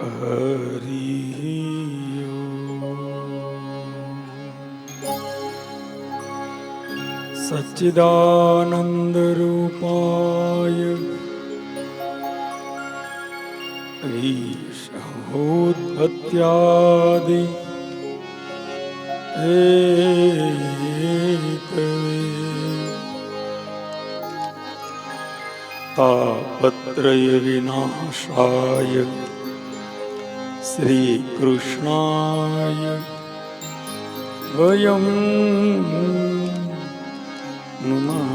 हरि सच्चिदानंद रूपाय ईशोत्पत्त्यादि Hathaway तापत्रय विनाशाय श्रीकृष्णाय वयं नमः।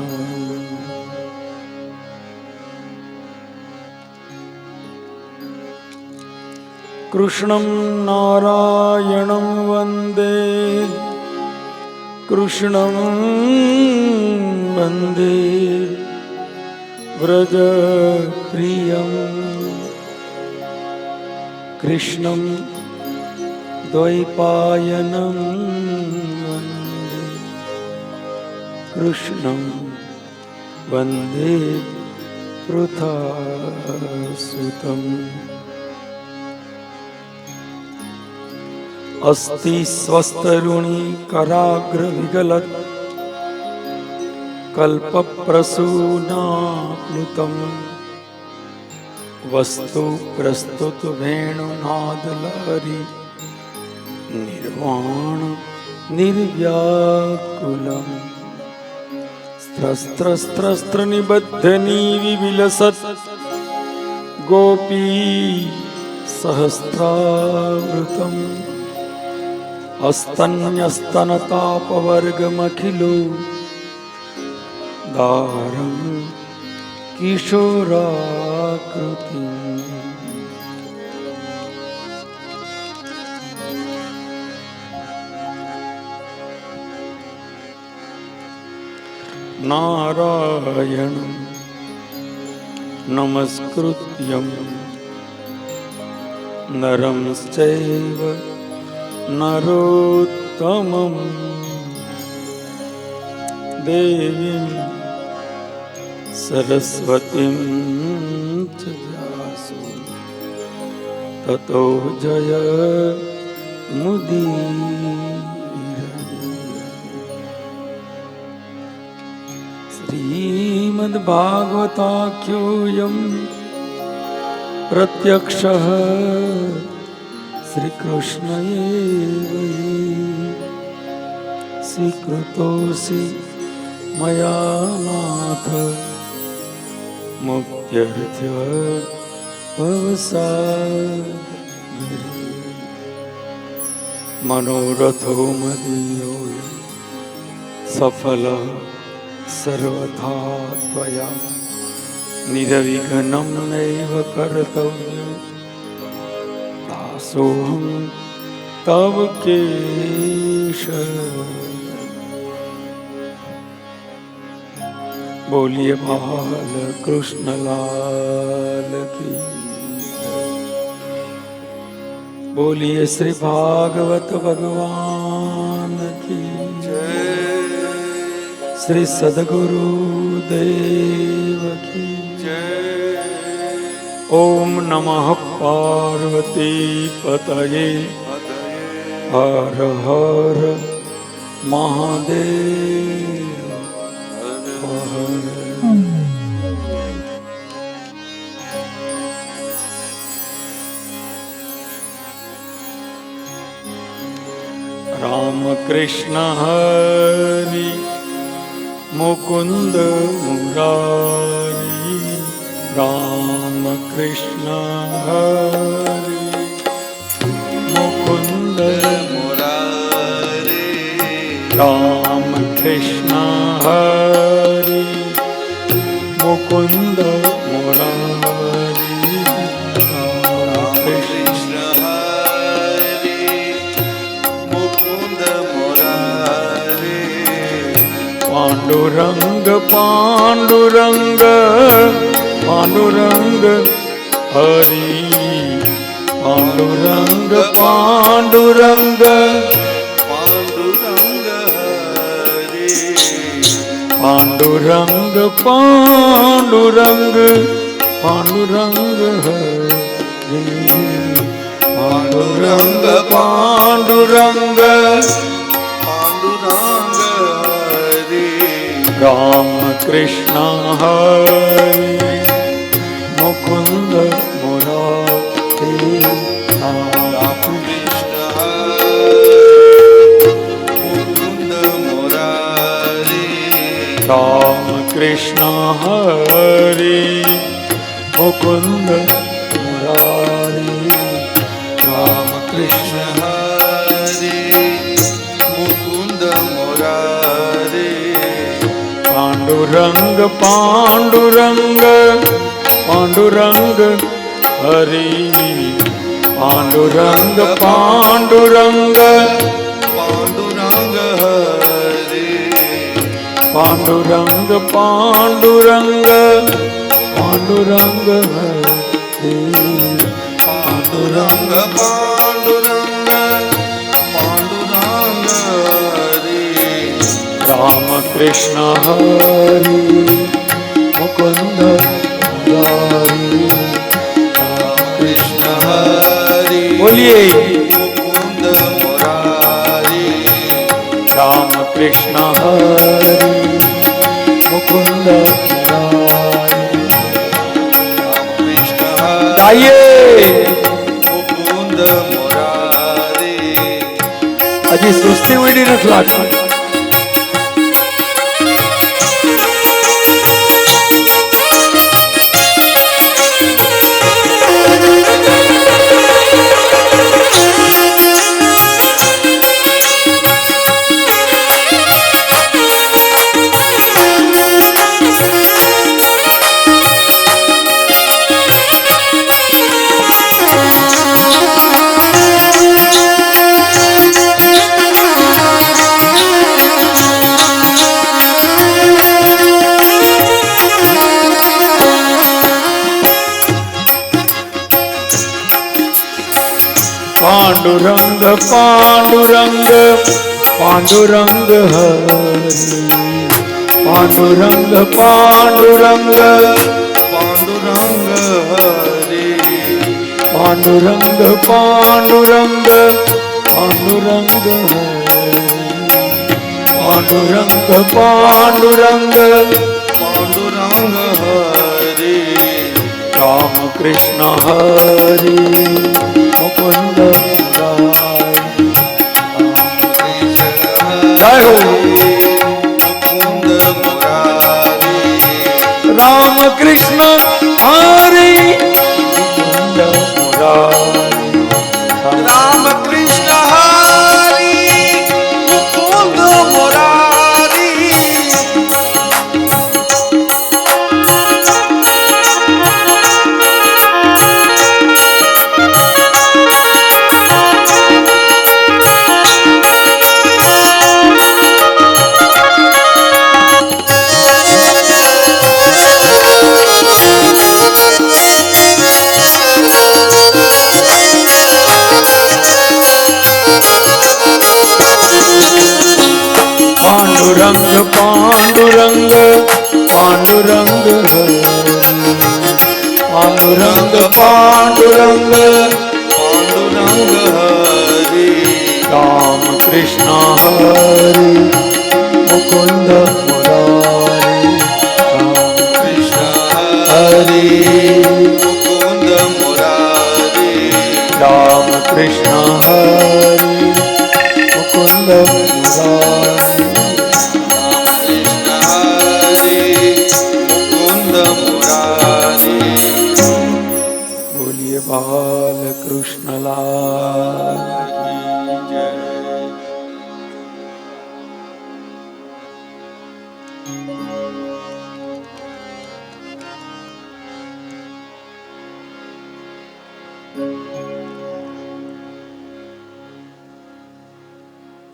कृष्णं नारायणं वन्दे कृष्णं वन्दे व्रजप्रियं कृष्णं द्वैपायनं वन्दे कृष्णं वन्दे पृथासुतम्। अस्ति स्वस्तरुणि कराग्रविगलत् कल्पप्रसूनाप्लुतं वस्तु प्रस्तुत वेणुनादलहरी निर्वाण निर्व्याकुलम् स्त्रस्त्र निबद्धनीविलसत् गोपी सहस्रावृतम् अस्तन्यस्तनतापवर्गमखिलो दारं किशोराकृतिम्। नारायणं नमस्कृत्यं नरं चैव नरोत्तमं देवीं सरस्वतीं च व्यासो ततो जयमुदीरये। श्रीमद्भागवताख्योऽयं प्रत्यक्षः श्रीकृष्ण एव हि स्वीकृतोऽसि मया नाथ मुक्त्यर्थ्य भवसागरे। मनोरथो मदीयो सफलः सर्वथा त्वया निर्विघ्नं नैव कर्तव्यम् दासोऽहं तव केशव। बोलिए बाल कृष्ण लाल की, बोलिए श्री भागवत भगवान की जय, श्री सद्गुरु देव की जय। ओम नमः पार्वती पतये हर हर महादेव हर। राम कृष्ण हरि मुकुंद मुरारी, राम कृष्ण हरि मुकुंद मुरारी, राम कृष्ण हरि मुकुंद मुरारी, राम कृष्ण हरि मुकुंद मुरारी। पांडुरंग पांडुरंग पांडुरंग हरि, पांडुरंग पांडुरंग पांडुरंग हरि, पांडुरंग पांडुरंग पांडुरंग हरि। पांडुरंग पांडुरंग पांडुरंग हरि राम कृष्ण हरि मुकुंद मुरारी राम कृष्ण मुकुंद मुरारी राम कृष्ण हरि मुकुंद मुरारी राम कृष्ण हरि मुकुंद मुरारी पांडुरंग पांडुरंग पांडुरंग हरि पांडुरंग पांडुरंग पांडुरंग हरि पांडुरंग पांडुरंग पांडुरंग हरि पांडुरंग पांडुरंग पांडुरंग हरि राम कृष्ण हरि मुकुंद मुरारी कृष्ण हरि बोलिए मुकुंद मुरारी राम कृष्ण हरि मुकुंद मुरारी कृष्ण हरि आइए मुकुंद मुरारी हजी सुस्ती वडी નથી લાગતી पांडुरंग पांडुरंग पांडुरंग हरि पांडुरंग पांडुरंग पांडुरंग हरि पांडुरंग पांडुरंग पांडुरंग हरि पांडुरंग पांडुरंग पांडुरंग हरि राम कृष्ण हरि मुकुंद मुरारी जय हो मुकुंद मुरारी राम कृष्ण हरि मुकुंद मुरारी राम कृष्ण हरि मुकुंद मुरारी पांडुरंग पांडुरंग पांडुरंग हरि पांडुरंग पांडुरंग पांडुरंग हरि राम कृष्ण हरि मुकुंद मुरारी कृष्ण हरि मुकुंद मुरारी राम कृष्ण हरि मुकुंद मुरारी कृष्ण हरि मुकुंद मुरारी बोलिए बाल कृष्ण लाल जय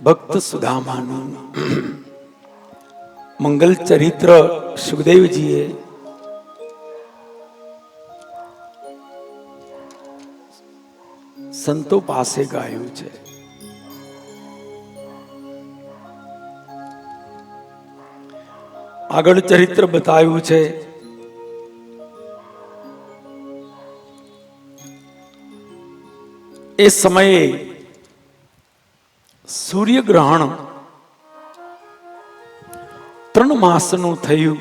ભક્ત સુદામાનું મંગલ ચરિત્ર સુખદેવજીએ સંતો પાસે ગાયું છે. આગળ ચરિત્ર બતાવ્યું છે. એ સમયે સૂર્યગ્રહણ 3 માસનું થયું.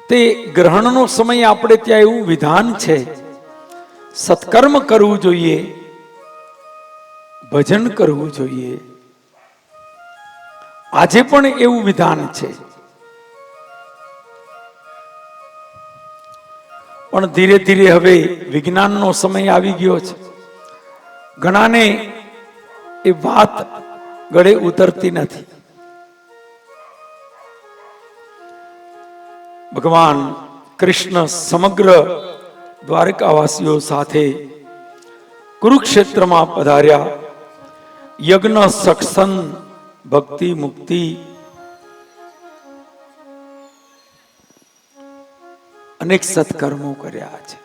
તે ગ્રહણનો સમય આપણે ત્યાં એવું વિધાન છે, સત્કર્મ કરવું જોઈએ, ભજન કરવું જોઈએ. આજે પણ એવું વિધાન છે. પણ ધીરે ધીરે હવે વિજ્ઞાનનો સમય આવી ગયો છે. ઘણાને એ વાત ગળે ઉતરતી નથી. ભગવાન કૃષ્ણ સમગ્ર દ્વારકાવાસીઓ સાથે કુરુક્ષેત્રમાં પધાર્યા. યજ્ઞ, સત્સંગ, ભક્તિ, મુક્તિ અનેક સત્કર્મો કર્યા છે.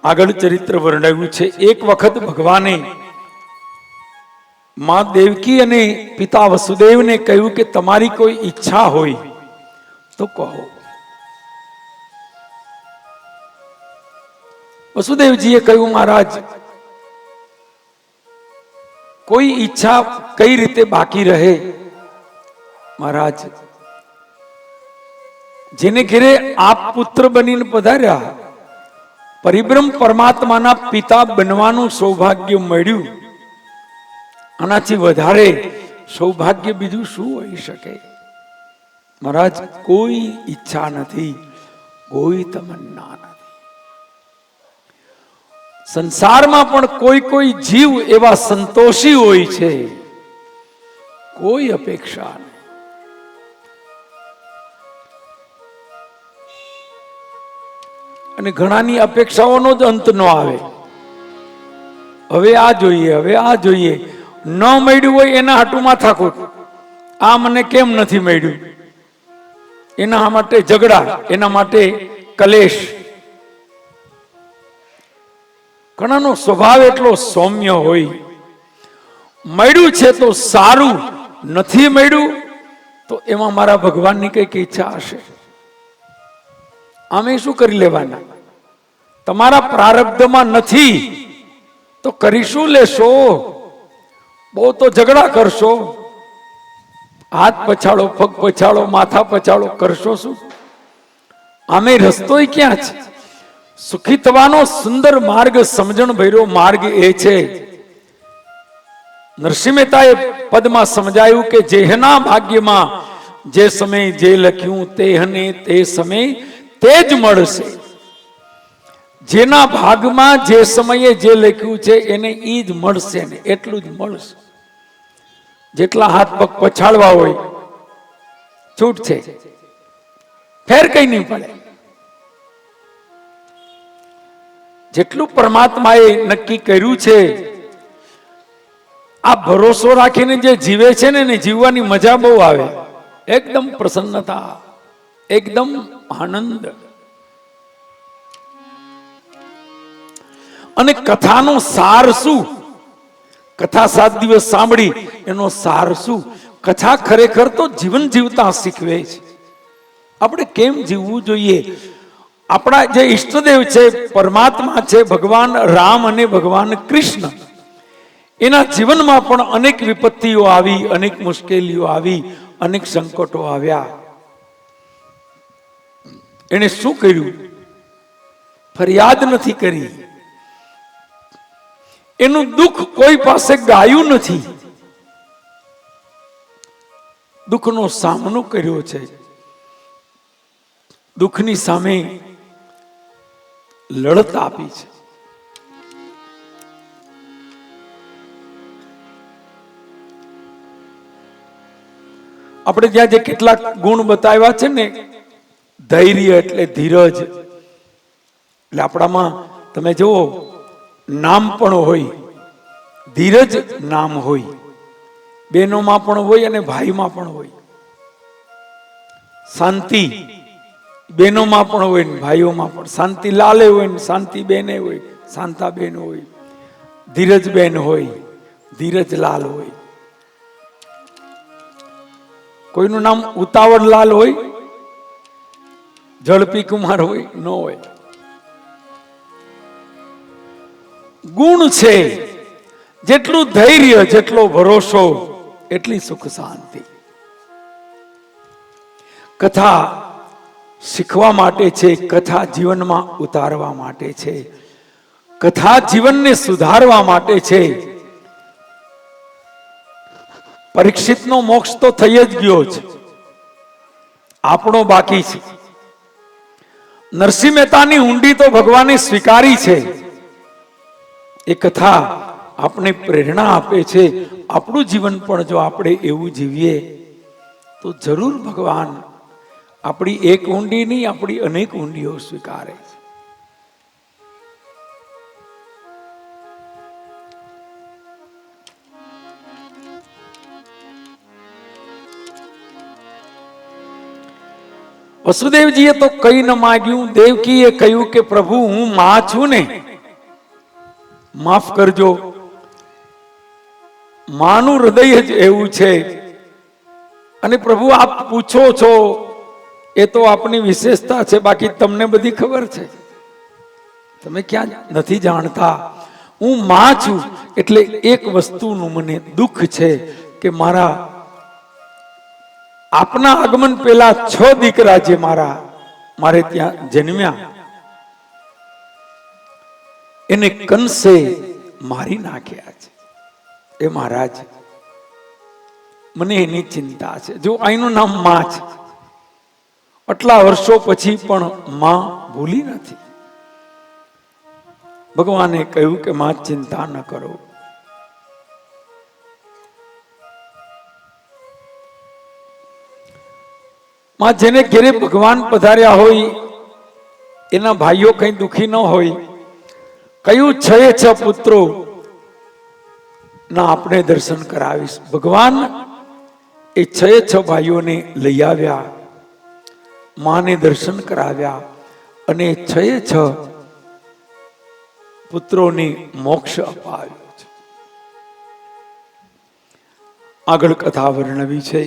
આગળ ચરિત્ર વર્ણવ્યું છે. એક વખત ભગવાને માં દેવકી અને પિતા વસુદેવને કહ્યું કે તમારી કોઈ ઈચ્છા હોય તો કહો. વસુદેવજીએ કહ્યું, મહારાજ, કોઈ ઈચ્છા કઈ રીતે બાકી રહે? મહારાજ, જેને ઘેરે આપ પુત્ર બનીને પધાર્યા, પરિબ્રહ્મ પરમાત્માના પિતા બનવાનું સૌભાગ્ય મળ્યું, આનાથી વધારે સૌભાગ્ય બીજું શું હોઈ શકે? મહારાજ, કોઈ ઈચ્છા નથી, કોઈ તમન્ના નથી. સંસારમાં પણ કોઈ જીવ એવા સંતોષી હોય છે, કોઈ અપેક્ષા નહીં. અને ઘણાની અપેક્ષાઓનો જ અંત ન આવે. હવે આ જોઈએ, હવે આ જોઈએ. ન મળ્યું હોય એના હાટું માથાકૂટ. આ મને કેમ નથી મળ્યું? એના માટે ઝઘડા, એના માટે કલેશ. ઘણાનો સ્વભાવ એટલો સૌમ્ય હોય, મળ્યું છે તો સારું, નથી મળ્યું તો એમાં મારા ભગવાનની કઈક ઈચ્છા હશે. અમે શું કરી લેવાના? તમારા પ્રારબ્ધમાં નથી તો કરી શું લેશો? બહુ તો ઝઘડા કરશો, હાથ પછાડો, પગ પછાડો, માથા પછાડો, કરશો શું? આમે રસ્તોય ક્યાં છે? સુખી થવાનો સુંદર માર્ગ, સમજણ ભર્યો માર્ગ એ છે. નરસિંહ મહેતાએ પદમાં સમજાયું કે જેહના ભાગ્યમાં જે સમય જે લખ્યું તેહને તે સમય તે જ મળશે. જેના ભાગમાં જે સમયે જે લખ્યું છે એને ઈ જ મળશે ને એટલું જ મળશે. જેટલા હાથ પગ પછાડવા હોય છૂટ છે, ફેર કઈ નહીં પડે. જેટલું પરમાત્માએ નક્કી કર્યું છે, આ ભરોસો રાખીને જે જીવે છે ને એને જીવવાની મજા બહુ આવે. એકદમ પ્રસન્નતા, એકદમ આનંદ. અને કથાનો સાર શું? કથા 7 દિવસ સાંભળી એનો સાર શું? કથા ખરેખર તો જીવન જીવતા શીખવે છે. આપણે કેમ જીવવું જોઈએ? આપણા જે ઈષ્ટદેવ છે, પરમાત્મા છે, ભગવાન રામ અને ભગવાન કૃષ્ણ, એના જીવનમાં પણ અનેક વિપત્તિઓ આવી, અનેક મુશ્કેલીઓ આવી, અનેક સંકટો આવ્યા. એને શું કર્યું? ફરિયાદ નથી કરી. એનું દુઃખ કોઈ પાસે ગાયું નથી. દુઃખનો સામનો કર્યો છે. દુઃખની સામે લડત આપી છે. આપણે ત્યાં જે કેટલાક ગુણ બતાવ્યા છે ને, ધૈર્ય એટલે ધીરજ. એટલે આપણામાં તમે જુઓ, નામ પણ હોય, ધીરજ નામ હોય, બહેનોમાં પણ હોય અને ભાઈમાં પણ હોય. શાંતિ બહેનોમાં પણ હોય ને ભાઈઓમાં પણ. શાંતિ લાલે હોય ને શાંતિ બેને હોય, શાંતા બેન હોય, ધીરજ બેન હોય, ધીરજલાલ હોય, કોઈનું નામ ઉતાવળલાલ હોય, ઝડપી કુમાર હોય, ન હોય. ગુણ છે, જેટલું ધૈર્ય, જેટલો ભરોસો, એટલી સુખ શાંતિ. કથા શીખવા માટે છે, કથા જીવનમાં ઉતારવા માટે છે, કથા જીવનને સુધારવા માટે છે. પરીક્ષિતનો મોક્ષ તો થઈ જ ગયો છે, આપણો બાકી છે. નરસિંહ મહેતાની ઊંડી તો ભગવાને સ્વીકારી છે. એ કથા આપણે પ્રેરણા આપે છે. આપણું જીવન પણ જો આપણે એવું જીવીએ તો જરૂર ભગવાન આપણી એક ઊંડી નહીં, આપણી અનેક ઊંડીઓ સ્વીકારે છે. વસુદેવજીએ તો કઈ ન માગ્યું. દેવકીએ કહ્યું કે પ્રભુ હું માં છું ને, માફ કરજો. માનું હૃદય જ એવું છે. અને પ્રભુ આપ પૂછો છો એ તો આપની વિશેષતા છે, બાકી તમને બધી ખબર છે, તમે ક્યાં નથી જાણતા. હું માં છું એટલે એક વસ્તુનું મને દુઃખ છે કે મારા આપના આગમન પહેલા 6 દીકરા જે મારે ત્યાં જન્મ્યા, એને કંસે મારી નાખ્યા છે. એ મહારાજ, મને એની ચિંતા છે. જો અહીંનું નામ માં છે, આટલા વર્ષો પછી પણ માં ભૂલી નથી. ભગવાને કહ્યું કે માં ચિંતા ન કરો. માં જેને ઘેરે ભગવાન પધાર્યા હોય એના ભાઈઓ કઈ દુખી ન હોય. કયું 6 પુત્રો ના આપણે દર્શન કરાવીશ. ભગવાન એ 6 ભાઈઓને લઈ આવ્યા, માને દર્શન કરાવ્યા અને 6 પુત્રોને મોક્ષ અપાવ્યો છે. આગળ કથા વર્ણવી છે.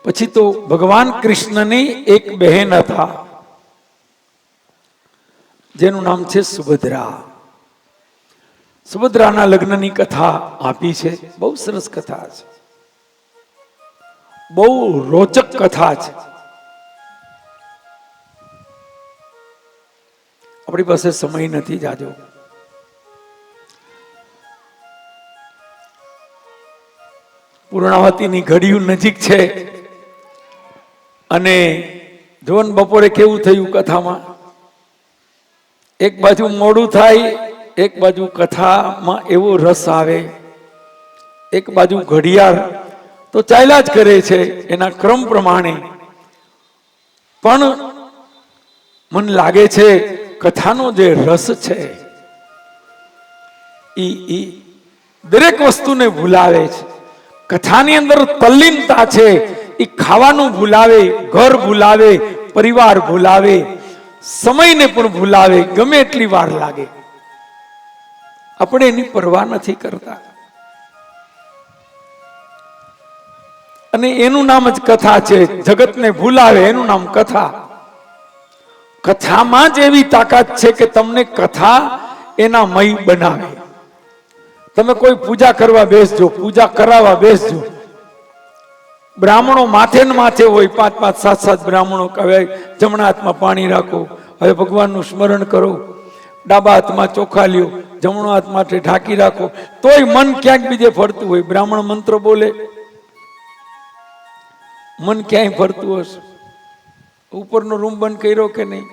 પછી તો ભગવાન કૃષ્ણની એક બહેન હતા જેનું નામ છે સુભદ્રા. સુભદ્રાના લગ્નની કથા આપી છે. બહુ સરસ કથા છે, બહુ રોચક કથા છે. આપણી પાસે સમય નથી જાજો. પૂર્ણાવતીની ઘડિયું નજીક છે અને જોન બપોરે કેવું થયું કથામાં. એક બાજુ મોડું થાય, એક બાજુ કથામાં એવો રસ આવે, એક બાજુ ઘડિયાળ તો ચાલ્યા જ કરે છે એના ક્રમ પ્રમાણે. પણ મને લાગે છે કથાનો જે રસ છે એ દરેક વસ્તુને ભૂલાવે છે. કથાની અંદર તલ્લીનતા છે. એ ખાવાનું ભૂલાવે, ઘર ભૂલાવે, પરિવાર ભૂલાવે, સમયને પણ ભૂલાવે, ગમે એટલી વાર લાગે. આપણે એની પરવા નથી કરતા. અને એનું નામ જ કથા છે. જગતને ભૂલાવે એનું નામ કથા. કથામાં જ એવી તાકાત છે કે તમને કથા એના મય બનાવે. તમે કોઈ પૂજા કરવા બેસજો, પૂજા કરાવવા બેસજો, બ્રાહ્મણો માથે ને માથે હોય, 5, 7 બ્રાહ્મણો કહે જમણા હાથમાં પાણી રાખો, હવે ભગવાનનું સ્મરણ કરો, ડાબા હાથમાં ચોખા લ્યો, જમણો હાથ માટે ઢાંકી રાખો, તોય મન ક્યાંક બીજે ફરતું હોય. બ્રાહ્મણ મંત્ર બોલે, મન ક્યાંય ફરતું હશે. ઉપરનો રૂમ બંધ કર્યો કે નહીં,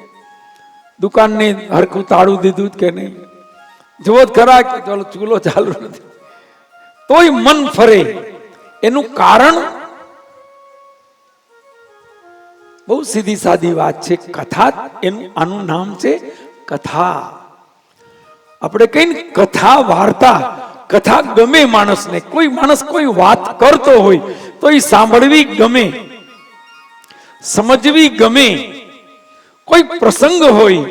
દુકાનને હરખું તાળું દીધું કે નહીં, જુઓ ખરા કે ચાલો ચૂલો ચાલુ નથી, તોય મન ફરે. એનું કારણ બહુ સીધી સાદી વાત છે. કથા, આનું નામ છે કથા. આપણે કઈ કથા વાર્તા, કથા ગમે માણસને. કોઈ માણસ કોઈ વાત કરતો હોય તો એ સાંભળવી ગમે, સમજવી ગમે. કોઈ પ્રસંગ હોય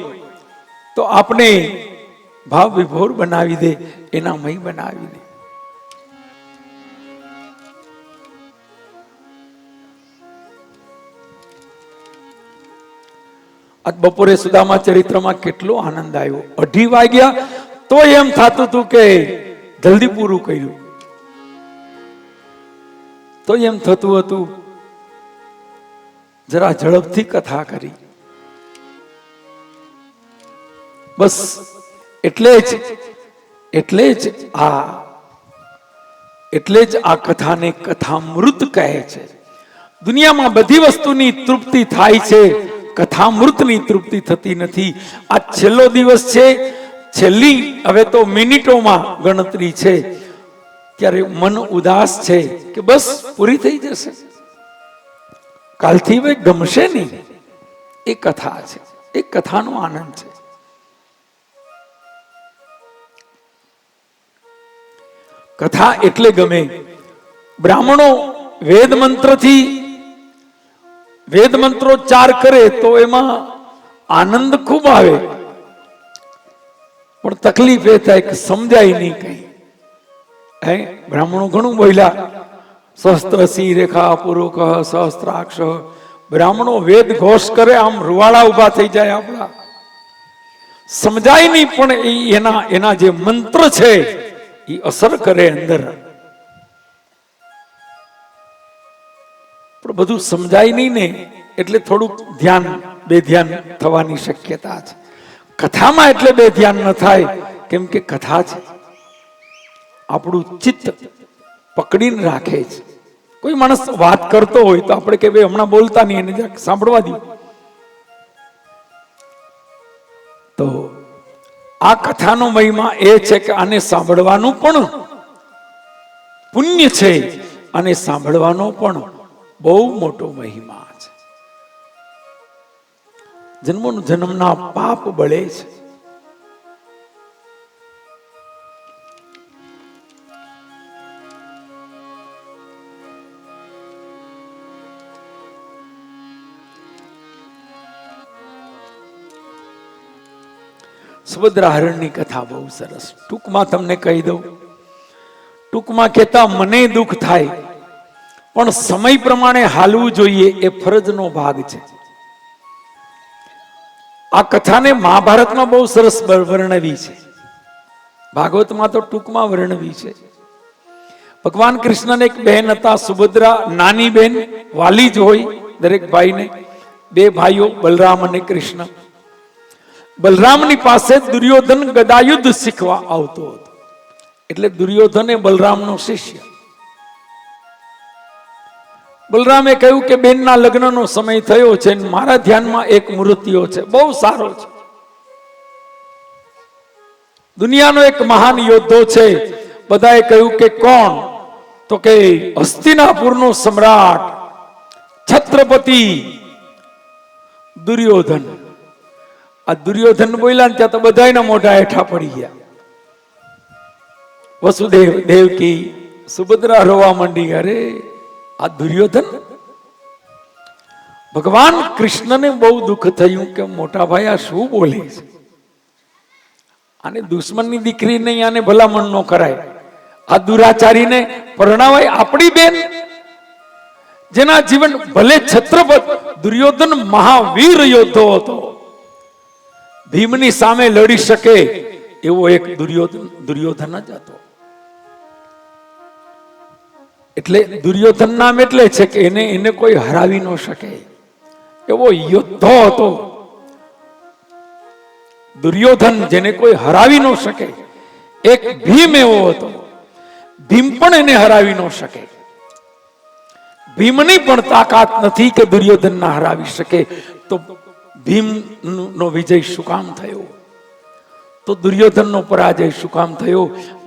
તો આપણે ભાવ વિભોર બનાવી દે, એના મય બનાવી દે. આજ બપોરે સુદામા ચરિત્રમાં કેટલો આનંદ આવ્યો. 2:30 વાગ્યા તો એમ થતું હતું કે જલ્દી પૂરું કર્યું, તો એમ થતું હતું જરા ઝડપથી કથા કરી. બસ એટલે જ આ કથાને કથામૃત કહે છે. દુનિયામાં બધી વસ્તુની તૃપ્તિ થાય છે, કથામૃતની તૃપ્તિ થતી નથી. આ છેલ્લો દિવસ છે, છેલ્લી હવે તો મિનિટોમાં ગણતરી છે, ત્યારે મન ઉદાસ છે કે બસ પૂરી થઈ જશે, કાલથી હવે ગમશે નહીં. એ કથા છે, એ કથાનો આનંદ છે. કથા એટલે ગમે. બ્રાહ્મણો વેદ મંત્રોચ્ચાર કરે તો એમાં આનંદ ખૂબ આવે, પણ તકલીફ એ થાય કે સમજાય નહીં કઈ. બ્રાહ્મણો ઘણું બોલ્યા, સહસ્ત્રસી રેખા પુરુષ સહસ્ત્રાક્ષ. બ્રાહ્મણો વેદ ઘોષ કરે, આમ રૂવાડા ઉભા થઈ જાય આપણા, સમજાય નહીં, પણ એના જે મંત્ર છે એ અસર કરે અંદર. પણ બધું સમજાય નહીં ને એટલે થોડુંક બે ધ્યાન થવાની શક્યતા છે. કથામાં એટલે બે ધ્યાન ન થાય, કેમ કે કથા છે, આપણું ચિત્ત પકડીને રાખે છે. કોઈ માણસ વાત કરતો હોય તો આપણે કે ભાઈ હમણાં બોલતા નહીં, એને જરાક સાંભળવા દો. તો આ કથાનો મહિમા એ છે કે આને સાંભળવાનું પણ પુણ્ય છે અને સાંભળવાનો પણ બહુ મોટો મહિમા છે. જન્મના પાપ બળે છે. સુભદ્રા હરણની કથા બહુ સરસ. ટૂંકમાં તમને કહી દઉં. ટૂંકમાં કહેતા મને દુઃખ થાય, પણ સમય પ્રમાણે હાલવું જોઈએ, એ ફરજનો ભાગ છે. આ કથાને મહાભારતમાં બહુ સરસ વર્ણવી છે, ભાગવતમાં તો ટૂંકમાં વર્ણવી છે. ભગવાન કૃષ્ણને એક બહેન હતા, સુભદ્રા, નાની બહેન, વાલી જ હોય દરેક ભાઈને. 2 ભાઈઓ, બલરામ અને કૃષ્ણ. બલરામની પાસે દુર્યોધન ગદાયુદ્ધ શીખવા આવતો હતો, એટલે દુર્યોધન એ બલરામનો શિષ્ય. બલરામે કહ્યું કે બેનના લગ્નનો સમય થયો છે, મારા ધ્યાનમાં એક મૂર્તિઓ છે, બહુ સારો છે, દુનિયાનો એક મહાન યોદ્ધો છે. બધાએ કહ્યું કે કોણ? તો કે હસ્તિનાપુરનો સમ્રાટ છત્રપતિ દુર્યોધન. આ દુર્યોધન બોલ્યા ને ત્યાં તો બધાયના મોઢા હેઠા પડી ગયા. વસુદેવ, દેવકી, સુભદ્રા રોવા માંડી. અરે આ દુર્યોધન! ભગવાન કૃષ્ણને બહુ દુઃખ થયું કે મોટા ભાઈ આ શું બોલે છે, આને દુશ્મનની દીકરી નહીં, આને ભલામણ ન કરાય, આ દુરાચારીને પરણાવાય. આપણી બેન, જેના જીવન ભલે છત્રપત દુર્યોધન મહાવીર યોદ્ધો હતો, ભીમની સામે લડી શકે એવો એક દુર્યોધન જ હતો. એટલે દુર્યોધન નામ એટલે છે કે એને કોઈ હરાવી ન શકે એવો યોદ્ધો હતો. દુર્યોધન જેને કોઈ હરાવી ન શકે. એક ભીમ એવો હતો, ભીમ પણ એને હરાવી ન શકે. ભીમની પણ તાકાત નથી કે દુર્યોધન ના હરાવી શકે. તો ભીમ નો વિજય શું કામ થયો? તો દુર્યોધન નો પરાજય શું કામ થયો?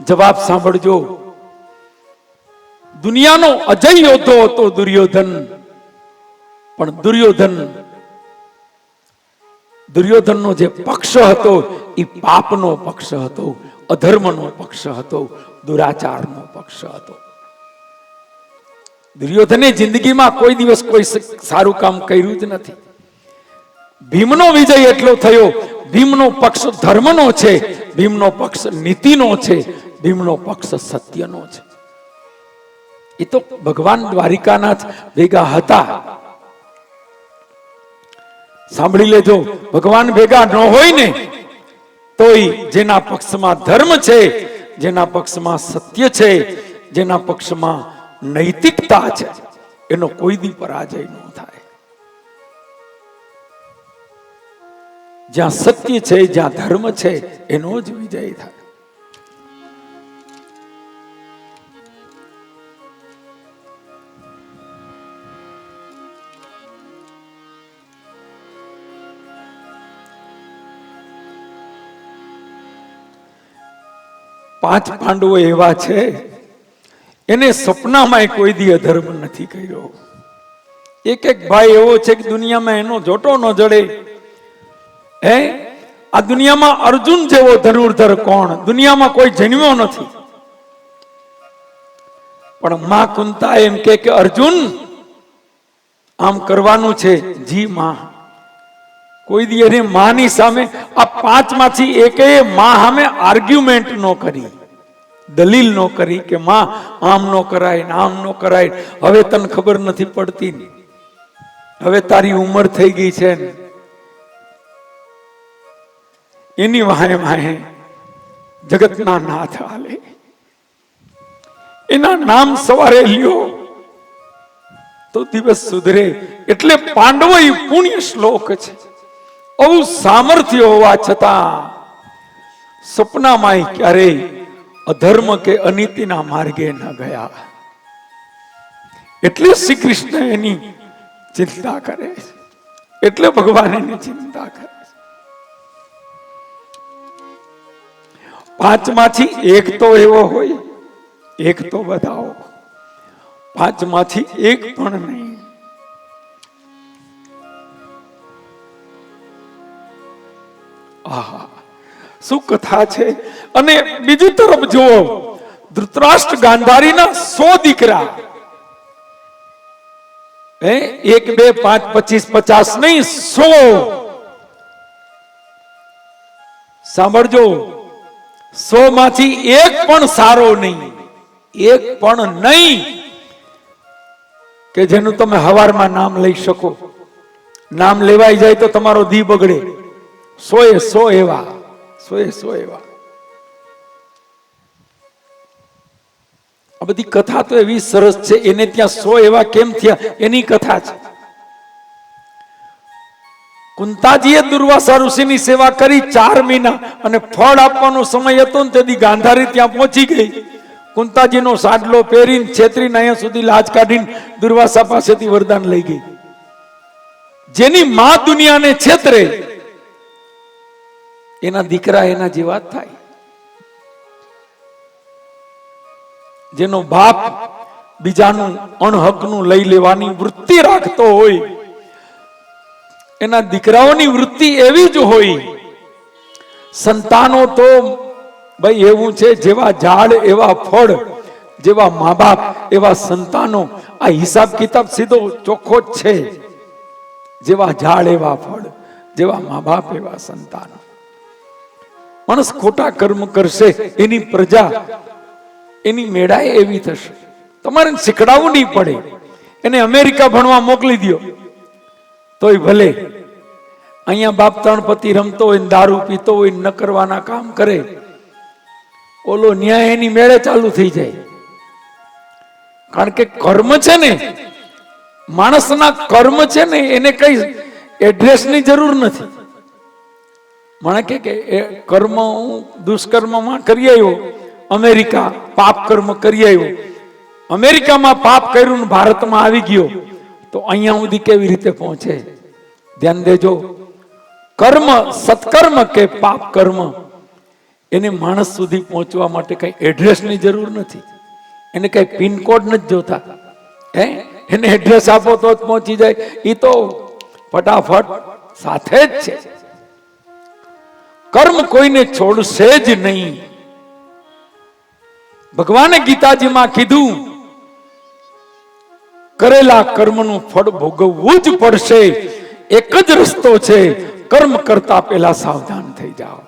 જવાબ સાંભળજો. દુનિયાનો અજય યોદ્ધો હતો દુર્યોધન, પણ દુર્યોધનનો જે પક્ષ હતો એ પાપનો પક્ષ હતો, અધર્મનો પક્ષ હતો, દુરાચારનો પક્ષ હતો. દુર્યોધને જિંદગીમાં કોઈ દિવસ કોઈ સારું કામ કર્યું જ નથી. ભીમનો વિજય એટલો થયો. ભીમનો પક્ષ ધર્મનો છે, ભીમનો પક્ષ નીતિનો છે, ભીમનો પક્ષ સત્યનો છે. એ તો ભગવાન દ્વારિકાનાથ ભેગા હતા, સાંભળી લેજો, ભગવાન ભેગા ન હોય ને તોય જેના પક્ષમાં ધર્મ છે, જેના પક્ષમાં સત્ય છે, જેના પક્ષમાં નૈતિકતા છે, એનો કોઈ દી પરાજય ન થાય. જ્યાં સત્ય છે, જ્યાં ધર્મ છે, એનો જ વિજય થાય. પાંચ પાંડવો એવા છે, એને સપનામાં કોઈ દી અધર્મ નથી કર્યો. એક એક ભાઈ એવો છે કે દુનિયામાં એનો જોટો ન જડે. આ દુનિયામાં અર્જુન જેવો ધનુર્ધર કોણ? દુનિયામાં કોઈ જન્મ્યો નથી. પણ માં કુંતા એમ કે અર્જુન આમ કરવાનું છે. જી માં. કોઈ દી એની માની સામે આ પાંચમાંથી એકેય માં સામે આર્ગ્યુમેન્ટ નો કરી, દલીલ નો કરી કે માં આમ નો કરાય ને આમ નો કરાય. હવે તને ખબર નથી પડતી ને, હવે તારી ઉંમર થઈ ગઈ છે ને. એની વાહે વાહે જગતના નાથ હાલે, એના નામ સવારે લ્યો તો દિવસ સુધરે. એટલે પાંડવો એ પુણ્ય શ્લોક છે. આવું સામર્થ્ય હોવા છતાં સપનામાં ક્યારેય અધર્મ કે અનીતિના માર્ગે ન ગયા. એટલે શ્રી કૃષ્ણ એની ચિંતા કરે છે, એટલે ભગવાન એની ચિંતા કરે છે. પાંચમાંથી એક તો એવો હોય, એક તો બતાવો. પાંચમાંથી એક પણ નહીં. આહા, શું કથા છે. અને બીજી તરફ જુઓ, ધૃતરાષ્ટ્ર ગાંધારીના 100 દીકરા. 1 2 5 25 50 નહીં, 100. સાંભળજો, 100 માંથી એક પણ સારો નહીં, એક પણ નહીં કે જેનું તમે હવારમાં નામ લઈ શકો. નામ લેવાઈ જાય તો તમારો દી બગડે. 100 એવા, 100 એવા. આ બધી કથા તો એવી સરસ છે. એને ત્યાં 100 એવા કેમ થયા એની કથા છે. કુંતાજીએ દુર્વાસા ઋષિની સેવા કરી 4 મહિના, અને ફળ આપવાનો સમય હતો ને તેથી ગાંધારી ત્યાં પહોંચી ગઈ. કુંતાજીનો સાડલો પહેરીને છેતરીને અહીંયા સુધી લાજ કાઢીને દુર્વાસા પાસેથી વરદાન લઈ ગઈ. જેની માં દુનિયાને છેતરે એના દીકરા એના જેવા થાય. જેનો બાપ બીજાનું અણહકનું લઈ લેવાની વૃત્તિ રાખતો હોય, એના દીકરાઓની વૃત્તિ એવી જ હોય. સંતાનો તો ભાઈ એવું છે, જેવા ઝાડ એવા ફળ, જેવા મા બાપ એવા સંતાનો. આ હિસાબ કિતાબ સીધો ચોખ્ખો જ છે. જેવા ઝાડ એવા ફળ, જેવા મા બાપ એવા સંતાનો. માણસ ખોટા કર્મ કરશે, એની પ્રજા એની મેળાએ એવી થશે. તમારે શીખડાવવું નહીં પડે. એને અમેરિકા ભણવા મોકલી દો તોય ભલે. અહીંયા બાપ ત્રણ પતિ રમતો હોય, દારૂ પીતો હોય, ન કરવાના કામ કરે, ઓલો ન્યાય એની મેળે ચાલુ થઈ જાય. કારણ કે કર્મ છે ને, માણસના કર્મ છે ને, એને કઈ એડ્રેસની જરૂર નથી. મને કે કર્મ હું દુષ્કર્મમાં કરી આવ્યો, અમેરિકા પાપ કર્મ કરી આવ્યો, અમેરિકામાં પાપ કર્યું ને ભારતમાં આવી ગયો, તો અહીંયા સુધી કેવી રીતે પહોંચે? ધ્યાન દેજો. કર્મ, સત્કર્મ કે પાપ કર્મ, એને માણસ સુધી પહોંચવા માટે કઈ એડ્રેસની જરૂર નથી. એને કઈ પિનકોડ નથી જોતા. એને એડ્રેસ આપો તો જ પહોંચી જાય. એ તો ફટાફટ સાથે જ છે. કર્મ કોઈને છોડશે જ નહીં. ભગવાને ગીતાજીમાં કીધું, કરેલા કર્મનું ફળ ભોગવવું જ પડશે. એક જ રસ્તો છે, કર્મ કરતા પહેલા સાવધાન થઈ જાઓ.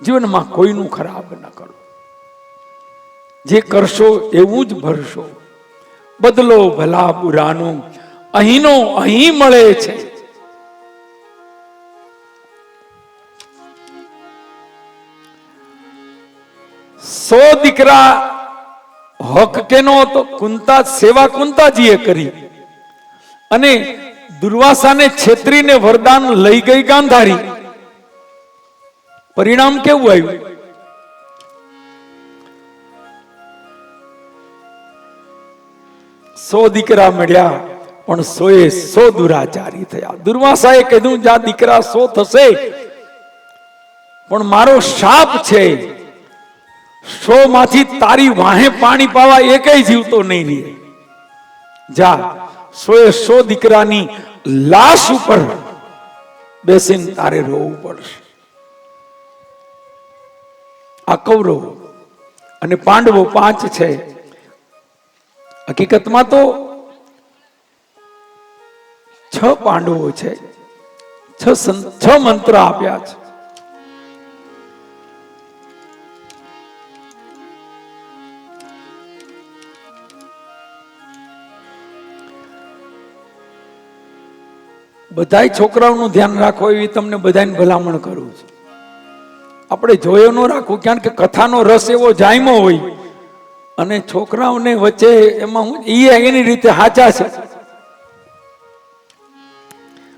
જીવનમાં કોઈનું ખરાબ ન કરો. જે કરશો એવું જ ભરશો. બદલો ભલા બુરાનું અહીંનો અહીં મળે છે. 100 દીકરા હક કેનો હતો? કુંતા, સેવા કુંતાજીએ કરી. અને દુર્વાસાને છેતરીને વરદાન લઈ ગઈ ગાંધારી. પરિણામ કેવું આવ્યું? 100 દીકરા મળ્યા પણ 100 દુરાચારી થયા. દુર્વાસાએ કીધું જ્યાં દીકરા 100 થશે પણ મારો શાપ છે, 100 માંથી તારી વાહે પાણી પાવા એકેય જીવતો નહીં રહે. જા 100 દીકરાની લાશ ઉપર બેસીને તારે રોવું પડશે. આ કૌરવ અને પાંડવો 5 છે. હકીકતમાં તો 6 પાંડવો છે, 6 મંત્ર આપ્યા છે. બધાય છોકરાઓનું ધ્યાન રાખો એવી તમને બધાને ભલામણ કરું છું. આપણે જોયો ન રાખવું, કારણ કે કથાનો રસ એવો જામ્યો હોય અને છોકરાઓને વચ્ચે એમાં એની રીતે સાચા છે.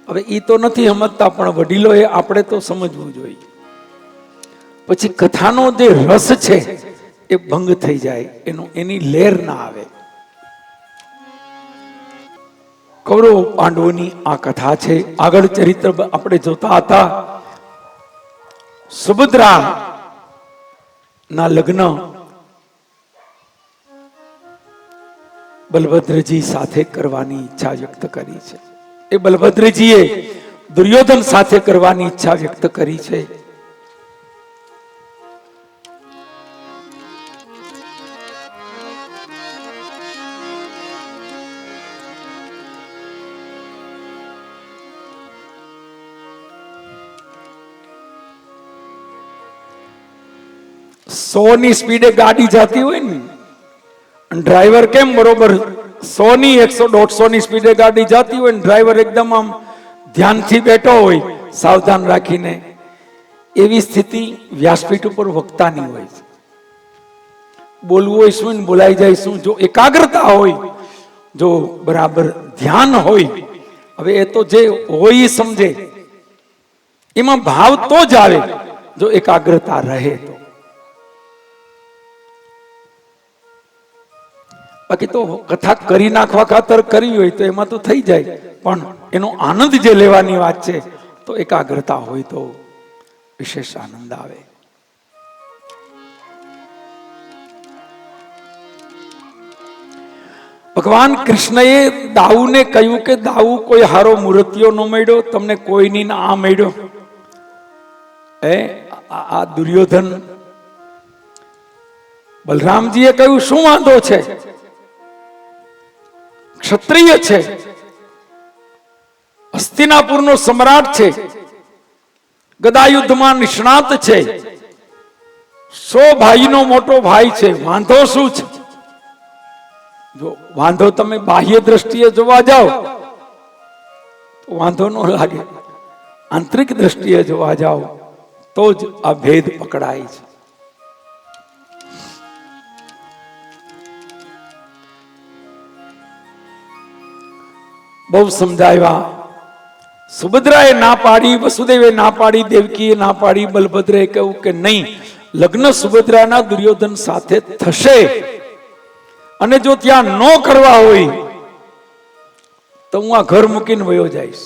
હવે ઈ તો નથી સમજતા, પણ વડીલોએ આપણે તો સમજવું જોઈએ. પછી કથાનો જે રસ છે એ ભંગ થઈ જાય, એની લહેર ના આવે. કૌરવ પાંડવોની આ કથા છે. આગળ ચરિત્ર આપણે જોતા હતા. સુભદ્રા ના લગ્ન બલભદ્રજી સાથે કરવાની ઈચ્છા વ્યક્ત કરી છે. એ બલભદ્રજીએ દુર્યોધન સાથે કરવાની ઈચ્છા વ્યક્ત કરી છે. ની સ્પીડે ગાડી જતી હોય ને, ડ્રાઈવર કેમ બરોબર 100 ની 100-150 ની સ્પીડે ગાડી જતી હોય ને, ડ્રાઈવર એકદમ આમ ધ્યાનથી બેઠો હોય, સાવધાન રાખીને, એવી સ્થિતિ વ્યાસપીઠ ઉપર વક્તાની હોય છે. બોલવું હોય શું ને બોલાઈ જાય શું, જો એકાગ્રતા હોય, જો બરાબર ધ્યાન હોય. હવે એ તો જે હોય એ સમજે, એમાં ભાવ તો જ આવે જો એકાગ્રતા રહે તો. બાકી તો કથા કરી નાખવા ખાતર કરી હોય તો એમાં તો થઈ જાય, પણ એનો આનંદ જે લેવાની વાત છે તો એકાગ્રતા હોય તો વિશેષ આનંદ આવે. ભગવાન કૃષ્ણએ દાઉને કહ્યું કે દાઉ કોઈ હારો મૂર્તિઓ ન મળ્યો તમને, કોઈની ના મળ્યો. આ દુર્યોધન. બલરામજીએ કહ્યું શું વાંધો છે, ક્ષત્રિય છે, હસ્તિનાપુરનો સમ્રાટ છે, ગદાયુદ્ધમાં નિષ્ણાત છે, 100 ભાઈનો મોટો ભાઈ છે, વાંધો શું છે? જો વાંધો તમે બાહ્ય દ્રષ્ટિએ જોવા જાઓ તો વાંધો ન લાગે, આંતરિક દ્રષ્ટિએ જોવા જાઓ તો જ આ ભેદ પકડાય છે. બહુ સમજાવ્યા. સુભદ્રાએ ના પાડી, વસુદેવે ના પાડી, દેવકીએ ના પાડી, બલભદ્રએ કહ્યું કે નહીં, લગ્ન સુભદ્રાના દુર્યોધન સાથે થશે, અને જો ત્યાં ન કરવા હોય તો હું આ ઘર મૂકીને વયો જઈશ.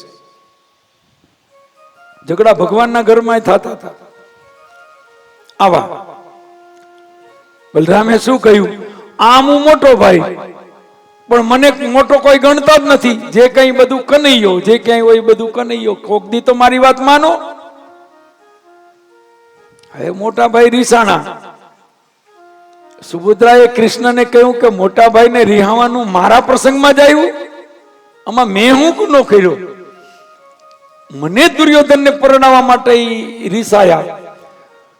ઝઘડા ભગવાનના ઘરમાં થતા હતા. આવા બલરામે શું કહ્યું, આમ હું મોટો ભાઈ, પણ મને મોટો કોઈ ગણતો જ નથી. જે કઈ બધું કનૈયો, જે ક્યાંય હોય બધું કનૈયો. કોક દી તો મારી વાત માનો. હવે મોટા ભાઈ રીસાણા. સુભદ્રાએ કૃષ્ણને કહ્યું કે મોટા ભાઈને રિહાવાનું મારા પ્રસંગમાં જ આવ્યું, આમાં મેં હું ગુનો કર્યો? મને દુર્યોધનને પરણાવવા માટે રીસાયા.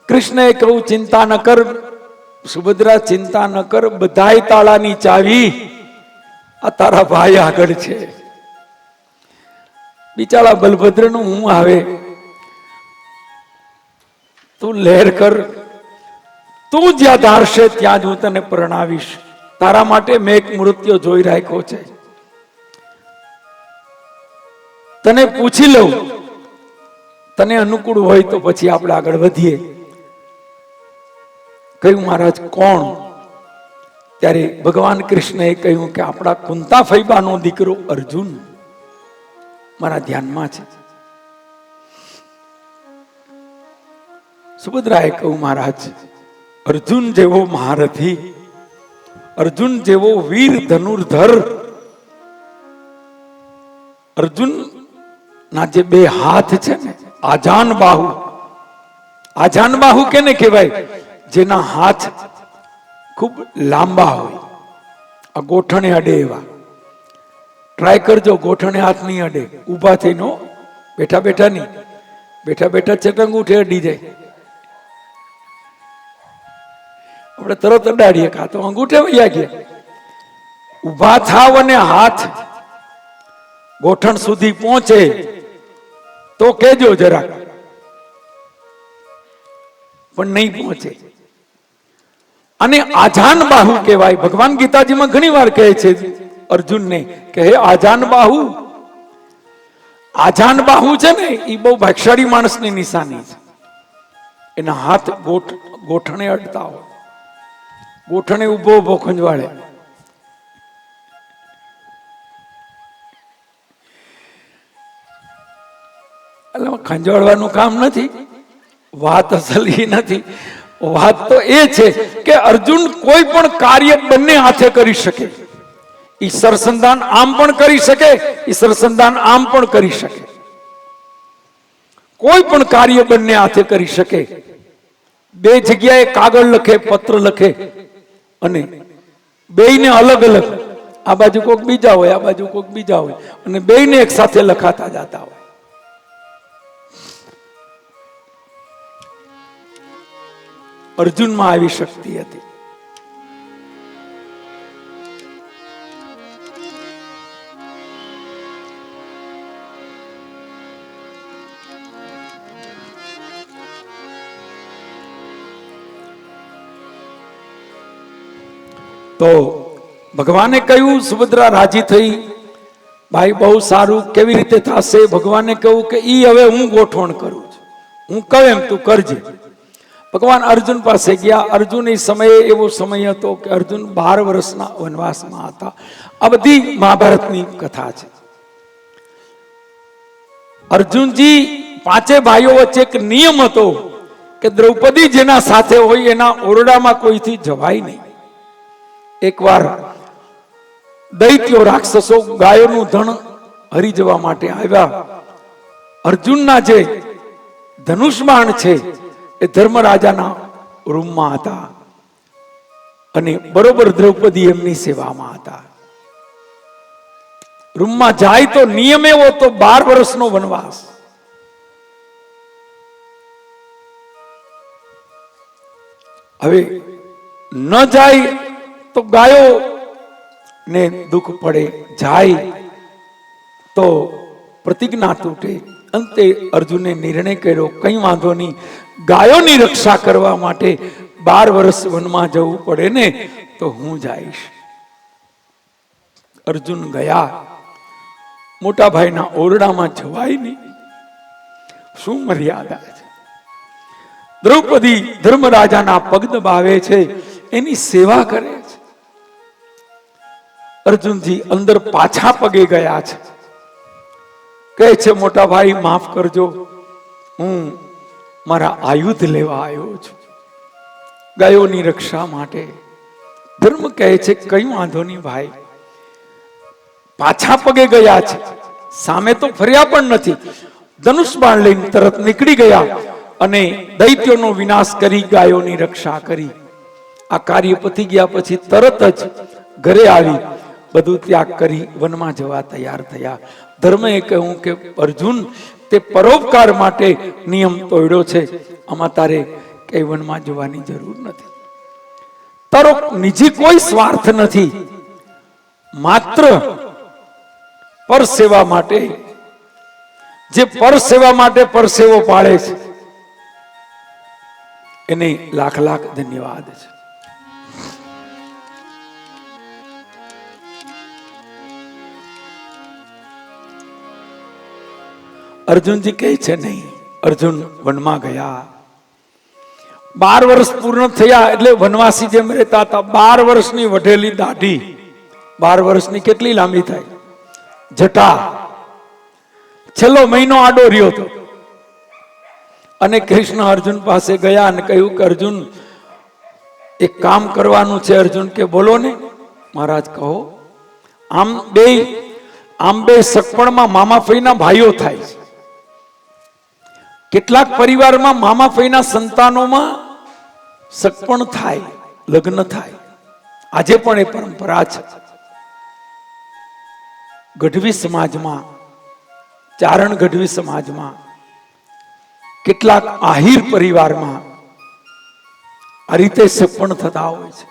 કૃષ્ણએ કહ્યું ચિંતા ન કર સુભદ્રા, ચિંતા ન કર, બધાય તાળાની ચાવી આ તારા ભાઈ આગળ છે. બિચારા બલભદ્ર નું હું આવે, તું લહેર કર, તું જ્યાં ધારશે ત્યાં જ હું તને પરણાવીશ. તારા માટે મેં એક મૃત્યુ જોઈ રાખ્યો છે. તને પૂછી લઉં, તને અનુકૂળ હોય તો પછી આપણે આગળ વધીએ. કહ્યું મહારાજ કોણ? ત્યારે ભગવાન કૃષ્ણએ કહ્યું કે આપણા કુંતા ફૈબાનો દીકરો અર્જુન મારા ધ્યાનમાં છે. સુભદ્રાએ કહ્યું મહારાજ, અર્જુન જેવો મહારથી, અર્જુન જેવો વીર ધનુર્ધર, અર્જુન ના જે બે હાથ છે ને, આજાન બાહુ. આજાન બાહુ કેને કહેવાય? જેના હાથ ખૂબ લાંબા હોય, આ ગોઠણે અડે એવા. ટ્રાય કરજો, ગોઠણે હાથ નહીં અડે. ઊભા થઈને, બેઠા બેઠા નહીં, બેઠા બેઠા ચટંગ ઉઠે અડી જાય. આપણે તરત અડાડીએ, કા તો અંગૂઠે વૈયા ગયા. ઊભા થાવ અને હાથ ગોઠણ સુધી પહોંચે તો કેજો જરાક, પણ નહીં પહોંચે. અને આજાન બાહુ કહેવાય. ભગવાન ગીતાજીમાં ઘણી વાર કહે છે અર્જુનને કે હે આજાન બાહુ. આજાન બાહુ છે ને, એ બહુ ભાગ્યશાળી માણસની નિશાની છે. એના હાથ ગોઠણે અડતા હોય, ગોઠણે ઉભો ઉભો ખંજવાળે. એટલે ખંજવાળવાનું કામ નથી, વાત અસલ એ નથી. વાત તો એ છે કે અર્જુન કોઈ પણ કાર્ય બંને હાથે કરી શકે. ઈશ્વર સંધાન આમ પણ કરી શકે, ઈશ્વર સંધાન આમ પણ કરી શકે. કોઈ પણ કાર્ય બંને હાથે કરી શકે. બે જગ્યાએ કાગળ લખે, પત્ર લખે, અને બેયને અલગ અલગ, આ બાજુ કોઈક બીજા હોય, આ બાજુ કોઈક બીજા હોય, અને બેયને એક સાથે લખાતા જતા હોય. અર્જુનમાં આવી શક્તિ હતી. તો ભગવાને કહ્યું, સુભદ્રા રાજી થઈ, ભાઈ બહુ સારું, કેવી રીતે થશે? ભગવાને કહ્યું કે ઈ હવે હું ગોઠવણ કરું છું, હું કહું એમ તું કરજે. ભગવાન અર્જુન પાસે ગયા. અર્જુન એ સમયે એવો સમય હતો કે અર્જુન 12 વર્ષના વનવાસમાં હતા. આ બધી મહાભારતની કથા છે. અર્જુનજી પાંચે ભાઈઓ વચ્ચે એક નિયમ હતો કે દ્રૌપદી જેના સાથે હોય એના ઓરડામાં કોઈથી જવાય નહીં. એકવાર દૈત્યો રાક્ષસો ગાયોનું ધણ હરી જવા માટે આવ્યા. અર્જુનના જે ધનુષબાણ છે એ ધર્મરાજાના રૂમમાં હતા, અને બરોબર દ્રૌપદી એમની સેવામાં હતા. રૂમમાં જાય તો નિયમ એવો તો 12 વર્ષનો વનવાસ. હવે ન જાય તો ગાયો ને દુઃખ પડે, જાય તો પ્રતિજ્ઞા તૂટે. અંતે અર્જુને નિર્ણય કર્યો, કઈ વાંધો નહીં, ગાયોની રક્ષા કરવા માટે 12 વર્ષ વનમાં જવું પડે ને તો હું જઈશ. અર્જુન ગયા. મોટા ભાઈના ઓરડામાં જવાય નહીં. શું મર્યાદા છે! દ્રૌપદી ધર્મરાજાના પગ દબાવે છે, એની સેવા કરે છે. અર્જુનજી અંદર પાછા પગે ગયા છે. કહે છે, મોટા ભાઈ માફ કરજો, હું મારા આયુધ લેવા આવ્યો છું ગાયોની રક્ષા માટે. ધર્મ કહે છે, કઈ વાંધો નહીં ભાઈ. પાછા પગે ગયા છે, સામે તો ફર્યા પણ નથી. ધનુષ બાણ લઈને તરત નીકળી ગયા અને દૈત્યોનો વિનાશ કરી ગાયોની રક્ષા કરી. આ કાર્ય પતી ગયા પછી તરત જ ઘરે આવી બધું ત્યાગ કરી વનમાં જવા તૈયાર થયા. ધર્મએ કહ્યું કે અર્જુન, તે પરોપકાર માટે નિયમ તોડ્યો છે, આમાં તારે કઈ વનમાં જવાની જરૂર નથી. તારો નિજી કોઈ સ્વાર્થ નથી, માત્ર પર સેવા માટે. જે પર સેવા માટે પરસેવો પાડે છે એને લાખ લાખ ધન્યવાદ છે. અર્જુનજી કહે છે નહીં, અર્જુન વનમાં ગયા, 12 વર્ષ પૂર્ણ થયા એટલે વનવાસી જેમ રહેતા હતા. 12 વર્ષની વઢેલી દાઢી, 12 વર્ષની કેટલી લાંબી થાય, જટા, છેલ્લો મહિનો આડો રહ્યો હતો. અને કૃષ્ણ અર્જુન પાસે ગયા અને કહ્યું કે અર્જુન એક કામ કરવાનું છે. અર્જુન કે બોલો ને મહારાજ કહો. આમ બે સગપણમાં મામા ફઈના ભાઈઓ થાય છે. કેટલાક પરિવારમાં મામા ફઈના સંતાનોમાં સગપણ થાય, લગ્ન થાય. આજે પણ એ પરંપરા છે. ગઢવી સમાજમાં, ચારણ ગઢવી સમાજમાં, કેટલાક આહિર પરિવારમાં આ રીતે સગપણ થતા હોય છે.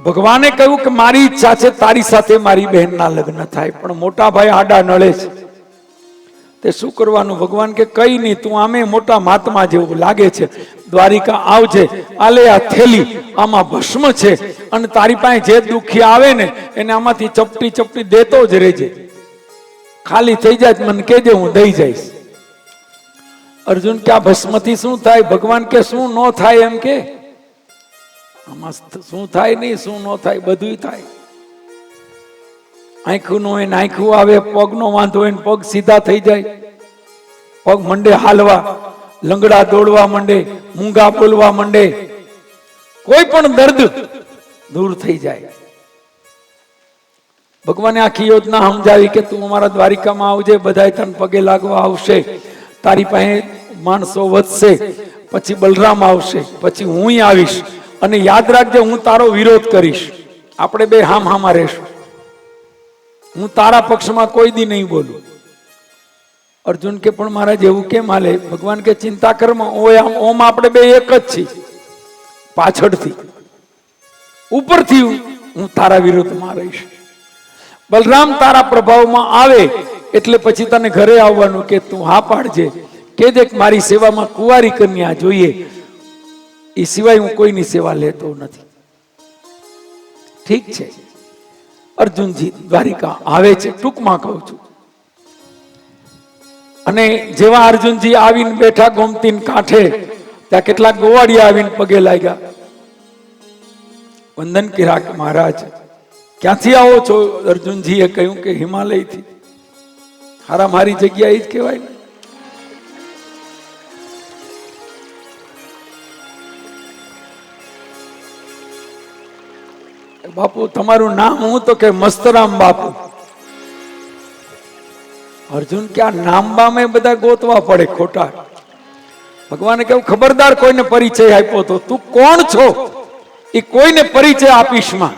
ભગવાને કહ્યું કે મારી ઈચ્છા છે તારી સાથે મારી બહેનના લગ્ન થાય, પણ મોટા ભાઈ આડા નળે છે. તે શું કરવાનું? ભગવાન કે કઈ નહીં, તું આમે મોટા મહાત્મા જેવું લાગે છે, દ્વારિકા આવજે, આલે આ થેલી, આમાં ભસ્મ છે, અને તારી પાસે જે દુખી આવે ને એને આમાંથી ચપટી ચપટી દેતો જ રહેજે. ખાલી થઈ જાય મને કહેજે, હું દઈ જઈશ. અર્જુન કે આ ભસ્મથી શું થાય? ભગવાન કે શું ન થાય એમ કે આમાં શું થાય નહીં, શું ન થાય, બધું થાય. આંખું નો હોય ને આંખું આવે, પગ નો વાંધો હોય ને પગ સીધા થઈ જાય, પગ મંડે હાલવા, લંગડા દોડવા મંડે, મૂંગા બોલવા મંડે, કોઈ પણ દર્દ દૂર થઈ જાય. ભગવાને આખી યોજના સમજાવી કે તું અમારા દ્વારિકામાં આવજે, બધાય તને પગે લાગવા આવશે, તારી પાસે માણસો વધશે, પછી બલરામ આવશે, પછી હું આવીશ, અને યાદ રાખજે હું તારો વિરોધ કરીશ, આપણે બે હામ હામા રહેશું, હું તારા પક્ષમાં કોઈ દી નહીં બોલું. અર્જુન કે પણ મહારાજ એવું કેમ હાલે? ભગવાન કે ચિંતા કરમાં, ઓમ આપણે બે એક જ છીએ, પાછળથી ઉપરથી હું તારા વિરોધમાં રહીશ. બલરામ તારા પ્રભાવમાં આવે એટલે પછી તને ઘરે આવવાનું કે તું હા પાડજે, કે દેખ મારી સેવામાં કુંવારી કન્યા જોઈએ, એ સિવાય હું કોઈની સેવા લેતો નથી. ઠીક છે. અર્જુનજી દ્વારિકા આવે છે, ટૂંકમાં કહું છું. અને જેવા અર્જુનજી આવીને બેઠા ગોમતી કાંઠે, ત્યાં કેટલાક ગોવાડિયા આવીને પગે લાગ્યા, વંદન કર્યા કે મહારાજ ક્યાંથી આવો છો? અર્જુનજીએ કહ્યું કે હિમાલયથી. હારા મારી જગ્યા એ જ કહેવાય ને. બાપુ તમારું નામ? હું તો કે મસ્તરામ બાપુ. અર્જુન કે આ નામ બામે બધા ગોતવા પડે ખોટા. ભગવાને કહ્યું ખબરદાર કોઈને પરિચય આપ્યો તો તું કોણ છો એ કોઈને પરિચય આપીશ માં,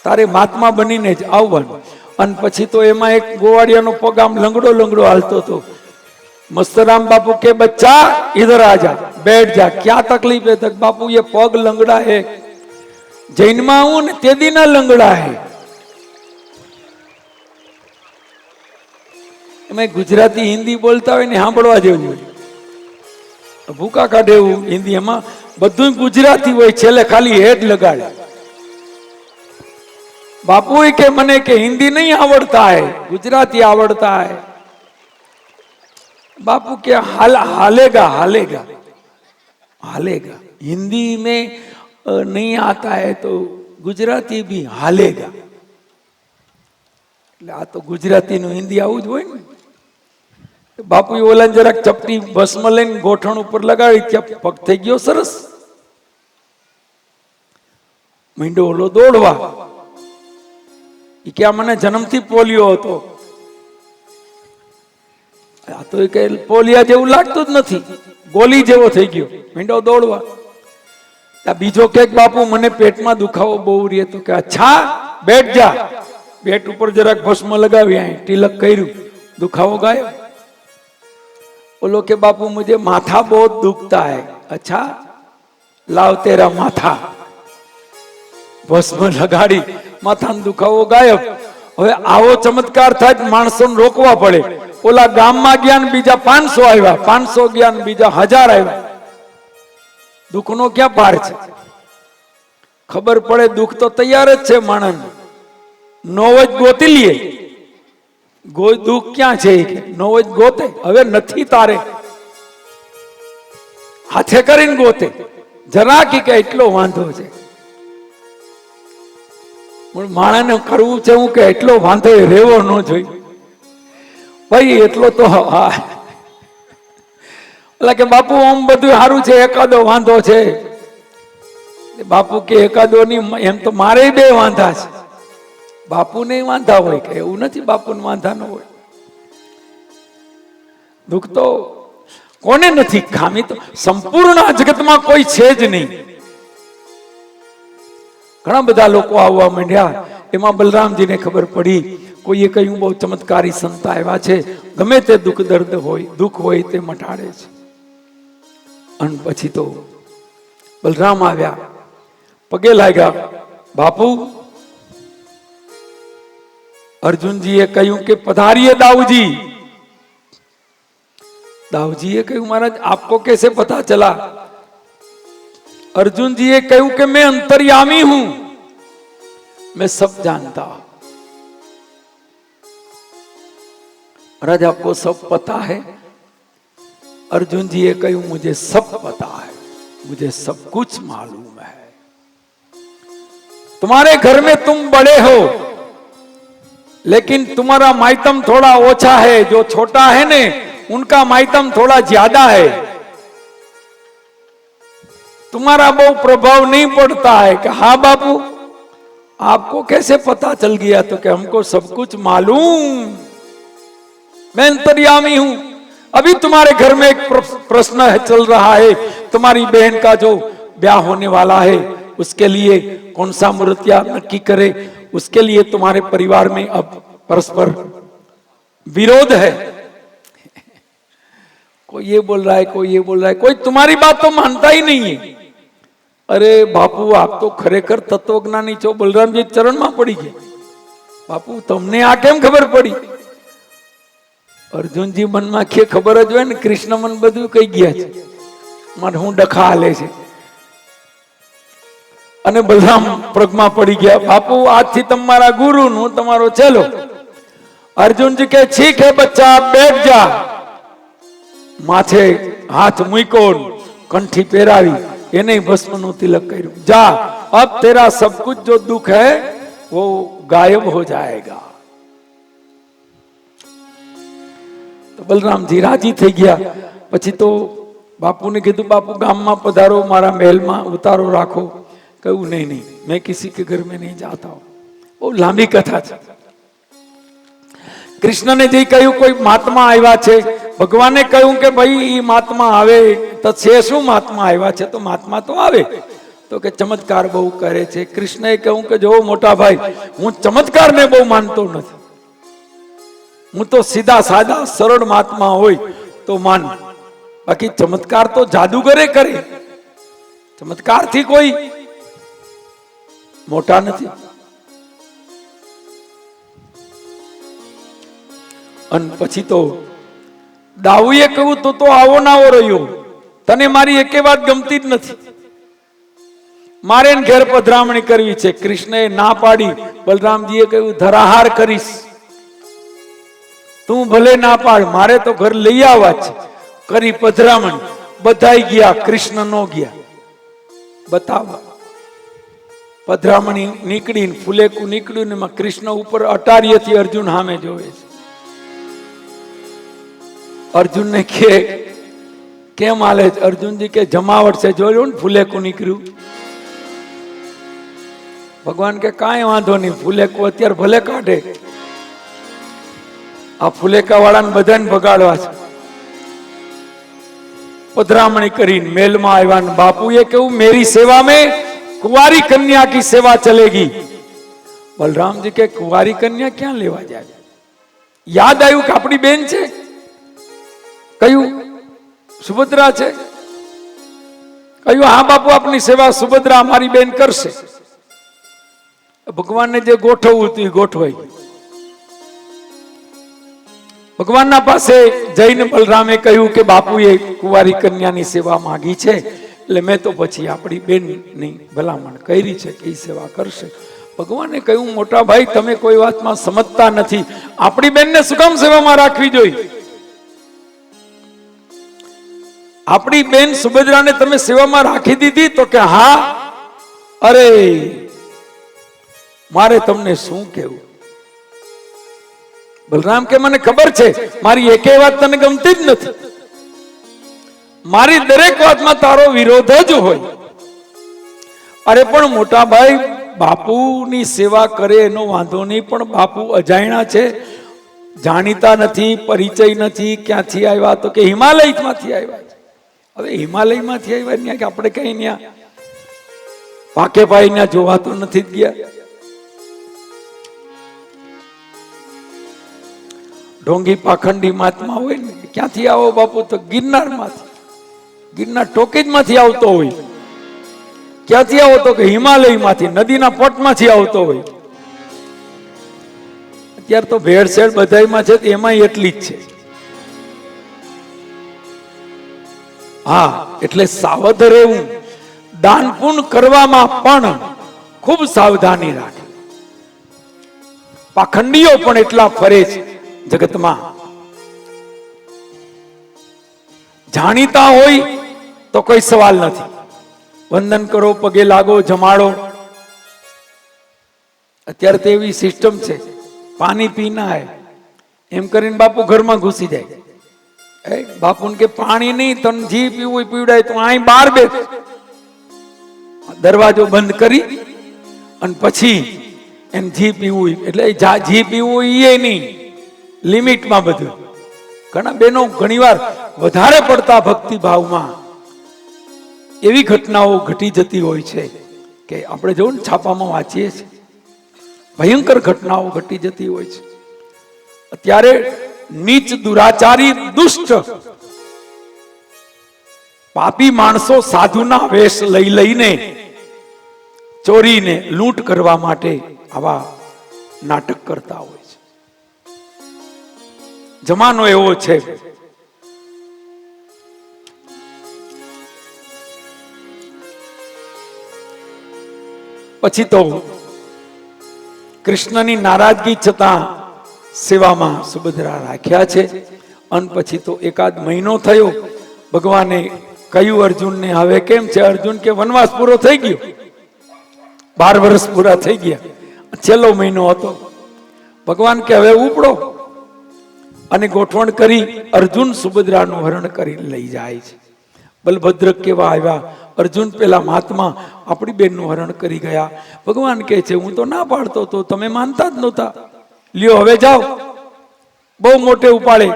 તારે મહાત્મા બનીને જ આવવાનું. અને પછી તો એમાં એક ગોવાડિયાનો પગ આમ લંગડો લંગડો હાલતો હતો. મસ્તરામ બાપુ કે બચ્ચા इधर आ जा, बैठ जा, क्या तकलीफ है? तक बापू ये पग लंगड़ा है, जैन में हूं ने ते दी ना लंगड़ा है. मैं गुजराती हिंदी बोलता હોય ને સાંભળવા જેવું હોય, ભૂકા કાઢે એવું હિન્દી. એમાં બધું ગુજરાતી હોય, છેલ્લે ખાલી હેડ લગાડે. बापू के मने के हिंदी नहीं आवड़ता है, गुजराती आवड़ता है. बापू के हालेगा हालेगा हालेगा, हिंदी में नहीं आता है तो गुजराती भी हालेगा. એટલે આ તો ગુજરાતી નું હિન્દી આવું જ હોય ને. બાપુ ઓલા જરાક ચપટી ભસ્મ લઈને ગોઠણ ઉપર લગાડી, ત્યાં પગ થઈ ગયો સરસ. મીંડો ઓલો દોડવા, કે મને જન્મથી પોલિયો હતો. આ તો કે પોલિયા જેવું લાગતું જ નથી, ગોલી જેવો થઈ ગયો. મીંડો દોડવા. બીજો કે બાપુ મને પેટમાં દુખાવો બહુ રહે, તો કે અચ્છા બેઠ જા. પેટ ઉપર જરાક ભસ્મ લગાવી, અહીં તિલક કર્યું, દુખાવો ગાયો. बोलो के बापू मुझे माथा बहुत दुखता है. अच्छा लाओ तेरा माथा. भस्म लगाड़ी, माथा दुखावो गायब. હવે આવો ચમત્કાર થાય તો માણસોને રોકવા પડે. ઓલા ગામમાં ગયા ને બીજા 500 આવ્યા, 500 ગયા ને બીજા 1000 આવ્યા. દુઃખનો ક્યાં પાર છે? ખબર પડે દુઃખ તો તૈયાર જ છે માણસ. નોવ જ ગોતી લઈએ. દુઃખ ક્યાં છે? નોવ જ ગોતે. હવે નથી તારે હાથે કરીને ગોતે. જરા કે એટલો વાંધો છે. માણસને કરવું છે હું કે એટલો વાંધો રહેવો ન જોઈએ ભાઈ. એટલો તો એટલે કે બાપુ આમ બધું સારું છે, એકાદો વાંધો છે. બાપુ કે એકાદો ની, એમ તો મારે 2 વાંધા છે. બાપુ ને વાંધા હોય કે એવું નથી, બાપુ ને વાંધા ન હોય. દુઃખ તો કોને નથી? ખામી તો સંપૂર્ણ જગતમાં કોઈ છે જ નહીં. ઘણા બધા લોકો આવવા માંડ્યા. એમાં બલરામજીને ખબર પડી કોઈએ કહ્યું બહુ ચમત્કારી સંત આવ્યા છે, ગમે તે દુઃખ દર્દ હોય, દુઃખ હોય તે મટાડે છે. અને પછી તો બલરામ આવ્યા, પગે લાગ્યા. બાપુ, અર્જુનજીએ કહ્યું કે પધારીએ દાऊजी. दाऊजीए कहूं महाराज आपको कैसे पता चला? अर्जुन जी ये कहूं कि मैं अंतर्यामी हूं, मैं सब जानता हूं. महाराज आपको सब पता है? अर्जुन जी ये कहूं मुझे सब पता है, मुझे सब कुछ मालूम है. तुम्हारे घर में तुम बड़े हो, लेकिन तुम्हारा मायतम थोड़ा ओछा है. जो छोटा है ने उनका मायतम थोड़ा ज्यादा है. तुम्हारा बहुत प्रभाव नहीं पड़ता है. कि हाँ बापू, आपको कैसे पता चल गया? तो कि हमको सब कुछ मालूम, मैं अंतर्यामी हूं. अभी तुम्हारे घर में एक प्रश्न है, चल रहा है. तुम्हारी बहन का जो ब्याह होने वाला है, उसके लिए कौन सा मुहूर्त नक्की करे, उसके लिए तुम्हारे परिवार में अब परस्पर विरोध है. कोई ये बोल रहा है, कोई ये बोल रहा है, कोई तुम्हारी बात तो मानता ही नहीं है. अरे बापू, आप तो खरेखर तत्वज्ञानी छो. बलराम जी चरण में पड़ी गए. बापू तमने आ केम खबर पड़ी? अर्जुन जी मन में के खबर ज होय ने, कृष्ण मन बधुं कही गया छे. मारे हूँ डखा हाले छे. अने बलराम प्रगमा पड़ी गया. बापू आज थी तमारा गुरु, हूँ तमारो चेलो. अर्जुन जी के ठीक है बच्चा, आप बैठ जा. माथे हाथ मूको, कंठी पहरावी, एने भस्मनु तिलक कर्યું. जा, अब तेरा सब कुछ जो दुख है वो गायब हो जाएगा. तो बलराम जी राजी થઈ ગયા. પછી તો બાપુને કીધું, બાપુ ગામમાં પધારો, મારા મહેલમાં ઉતારો રાખો. કહ્યું નહીં નહીં, मैं किसी के घर में नहीं जाता हूं. બહુ લાંબી કથા છે. કૃષ્ણને જે કહ્યું કોઈ મહાત્મા આવ્યા છે, ભગવાને કહ્યું કે ભાઈ એ મહાત્મા આવે તો છે શું? મહાત્મા આવ્યા છે તો મહાત્મા તો આવે. તો કે ચમત્કાર બહુ કરે છે. કૃષ્ણએ કહ્યું કે જો મોટા ભાઈ, હું ચમત્કારને બહુ માનતો નથી. હું તો સીધા સાદા સરળ મહાત્મા હોય તો માન, બાકી ચમત્કાર તો જાદુગરે કરે. ચમત્કારથી કોઈ મોટા નથી. અને પછી તો દાઉએ કહ્યું તું તો આવો નાવો રહ્યો, તને મારી એકે વાત ગમતી જ નથી. મારે ઘેર પધરામણી કરવી છે. કૃષ્ણએ ના પાડી. બલરામજીએ કહ્યું ધરાહાર કરીશ. તું ભલે ના પાડ, મારે તો ઘર લઈ આવવા છે. કરી પધરામણી. બધાય ગયા, કૃષ્ણ નો ગયા. બતાવવા પધરામણી નીકળીને ફુલેકું નીકળ્યું ને એમાં કૃષ્ણ ઉપર અટારીએથી અર્જુન સામે જોવે છે. अर्जुन ने के केम हाले? अर्जुन जी के जमावट से जो फूलेकू निकलू. भगवान के काई वांधो नहीं, फूलेकू अत्यार भले काढे. आ फूलेका वाळा ने बधाने भगाडवा छे. पधरामणी करीने मेल में आव्या. बापूए कहूं मेरी सेवा में कुंवारी कन्या की सेवा चलेगी. बलराम जी के कुंवारी कन्या क्या लेवा जाए? याद आयु कि अपनी बेन छे. કહ્યું સુભદ્રા છે. કહ્યું હા બાપુ, આપની સેવા સુભદ્રા અમારી બેન કરશે. ભગવાનને જે ગોઠવવું હતું એ ગોઠવાઈ. ભગવાનના પાસે જઈને બલરામે કહ્યું કે બાપુએ કુંવારી કન્યાની સેવા માંગી છે, એટલે મેં તો પછી આપણી બેનની ભલામણ કરી છે કે એ સેવા કરશે. ભગવાને કહ્યું મોટા ભાઈ તમે કોઈ વાતમાં સમજતા નથી, આપણી બેનને શું કામ સેવામાં રાખવી જોઈએ? આપણી બેન સુભદ્રાને તમે સેવામાં રાખી દીધી? તો કે હા. અરે મારે તમને શું કહેવું? બલરામ કે મને ખબર છે મારી એકે વાત તને ગમતી જ નથી, મારી દરેક વાતમાં તારો વિરોધ જ હોય. અરે પણ મોટા ભાઈ બાપુની સેવા કરે એનો વાંધો નહીં, પણ બાપુ અજાણ્યા છે, જાણીતા નથી, પરિચય નથી, ક્યાંથી આવ્યા? તો કે હિમાલયમાંથી આવ્યા છે. હવે હિમાલયમાંથી આવ્યા ત્યાં કે આપણે કઈ ત્યાં પાકે ભાઈ ત્યાં જોવા તો નથી જ ગયા. ઢોંગી પાખંડી મહાત્મા હોય ને, ક્યાંથી આવો બાપુ? તો ગિરનારમાંથી, ગિરનાર ટોકેજમાંથી આવતો હોય. ક્યાંથી આવો? તો કે હિમાલયમાંથી, નદીના પટમાંથી આવતો હોય. અત્યારે તો ભેળસેળ બધાયમાં છે, એમાં એટલી જ છે. હા, એટલે સાવધ રહેવું. દાન પુણ્ય કરવામાં પણ ખૂબ સાવધાની રાખે. પાખંડીઓ પણ એટલા ફરે છે જગતમાં. જાણીતા હોય તો કોઈ સવાલ નથી, વંદન કરો, પગે લાગો, જમાડો. અત્યારે તો એવી સિસ્ટમ છે, પાણી પીના હે એમ કરીને બાપુ ઘરમાં ઘૂસી જાય. બાપુને કે પાણી નહીં, તને જી પીવું પીવડાય તો અહીં બહાર બે. દરવાજો બંધ કરી અને પછી એમ જી પીવું, એટલે જી પીવું એ નહીં, લિમિટમાં બધું. ઘણા બહેનો ઘણીવાર વધારે પડતા ભક્તિભાવમાં એવી ઘટનાઓ ઘટી જતી હોય છે કે આપણે જો છાપામાં વાંચીએ છીએ, ભયંકર ઘટનાઓ ઘટી જતી હોય છે. અત્યારે નીચ, દુરાચારી, દુષ્ટ, પાપી માણસો સાધુના વેશ લઈ લઈને ચોરીને લૂંટ કરવા માટે આવા નાટક કરતા હોય છે. જમાનો એવો છે. પછી તો કૃષ્ણની નારાજગી છતાં સેવામાં સુભદ્રા રાખ્યા છે. અને પછી તો એકાદ મહિનો થયો, ભગવાને કહ્યું અર્જુનને, હવે કેમ છે? અર્જુન કે વનવાસ પૂરો થઈ ગયો, 12 વર્ષ પૂરા થઈ ગયા, છેલ્લો મહિનો હતો. ભગવાન કે હવે ઉપડો, અને ગોઠવણ કરી અર્જુન સુભદ્રાનું હરણ કરી લઈ જાય છે. બલભદ્ર કેવા આવ્યા, અર્જુન પેલા મહાત્મા આપણી બેનનું હરણ કરી ગયા. ભગવાન કહે છે હું તો ના પાડતો તો તમે માનતા જ નહોતા, લ્યો હવે જાઓ. બહુ મોટે ઉપાડે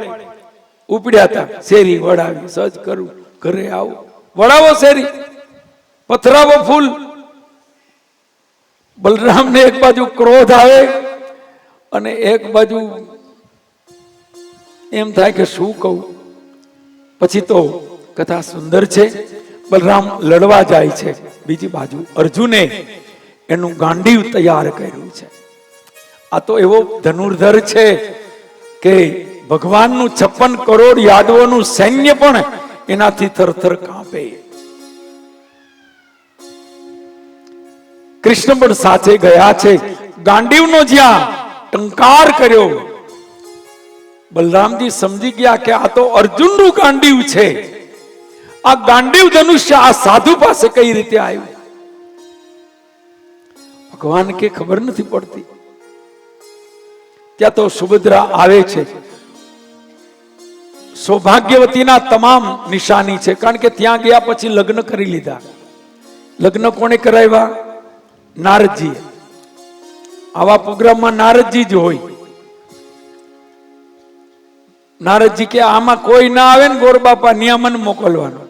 ઉપડ્યા હતા, શેરી વડાવી, સજ કરું, ઘરે આવો, વડાવો શેરી, પથરાવો ફૂલ. બલરામને એક બાજુ ક્રોધ આવે અને એક બાજુ એમ થાય કે શું કહું. પછી તો કથા સુંદર છે. બલરામ લડવા જાય છે, બીજી બાજુ અર્જુને એનું ગાંડીવ તૈયાર કર્યું છે. આ તો એવો ધનુર્ધર છે કે ભગવાનનું 56 કરોડ યાદવોનું સૈન્ય પણ એનાથી થરથર કાંપે. કૃષ્ણ પણ સાથે ગયા છે. ગાંડીવનો જ્યાં ટંકાર કર્યો, બલરામજી સમજી ગયા કે આ તો અર્જુનનું ગાંડીવ છે. આ ગાંડીવ ધનુષ્ય આ સાધુ પાસે કઈ રીતે આવ્યું? ભગવાન કે ખબર નથી પડતી. ત્યાં તો સુભદ્રા આવે છે. સૌભાગ્યવતીના તમામ નિશાની છે, કારણ કે ત્યાં ગયા પછી લગ્ન કરી લીધા. લગ્ન કોણે કરાવ્યા? નારદજી. આવા પ્રોગ્રામમાં નારદજી જ હોય. નારદજી કે આમાં કોઈ ના આવે ને ગોર બાપા, નિયમન મોકલવાનો.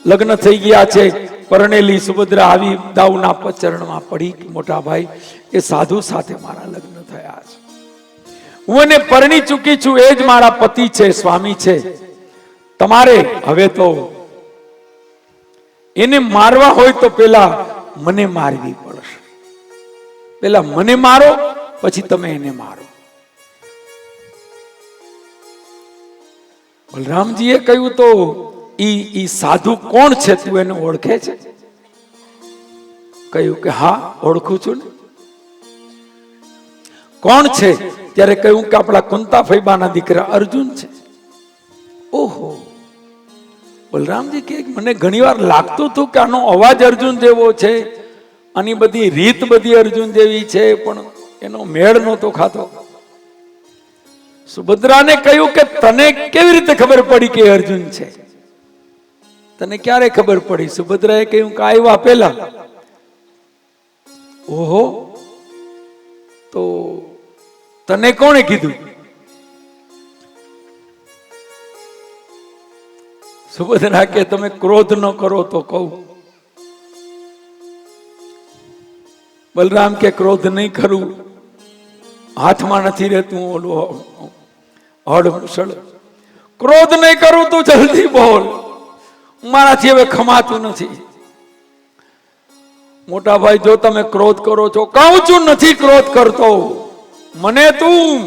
લગ્ન થઈ ગયા છે. પરણેલી સુભદ્રા આવી દાઉના ચરણમાં પડી, મોટા ભાઈ એ સાધુ સાથે મારા લગ્ન થયા છે, હું એને પરણી ચૂકી છું, એ જ મારા પતિ છે, સ્વામી છે. તમારે હવે તો એને મારવા હોય તો પેલા મને મારવી પડશે. પેલા મને મારો, પછી તમે એને મારો. બલરામજીએ કહ્યું તો ઈ સાધુ કોણ છે, તું એને ઓળખે છે? કહ્યું કે હા ઓળખું છું ને. કોણ છે? ત્યારે કહ્યું કે આપણા કુંતા ફૈબાના દીકરા અર્જુન છે. ઓહો, બલરામજી કે મને ઘણીવાર લાગતું હતું કે આનો અવાજ અર્જુન જેવો છે, આની બધી રીત બધી અર્જુન જેવી છે, પણ એનો મેળ નહોતો ખાતો. સુભદ્રાને કહ્યું કે તને કેવી રીતે ખબર પડી કે અર્જુન છે? તને ક્યારે ખબર પડી? સુભદ્રાએ કહ્યું કે આવ્યા પહેલા. ઓહો, તો તને કોણે કીધું? સુભદ્રા કે તમે ક્રોધ ન કરો તો કહું. બલરામ કે ક્રોધ નહીં કરું, હાથમાં નથી રહેતું ઓલું હળમુસળ. ક્રોધ નહીં કરું તું જલ્દી બોલ, મારાથી હવે ખમાતું નથી. મોટા ભાઈ જો તમે ક્રોધ કરો છો, કહું છું નથી ક્રોધ કરતો, મને તું,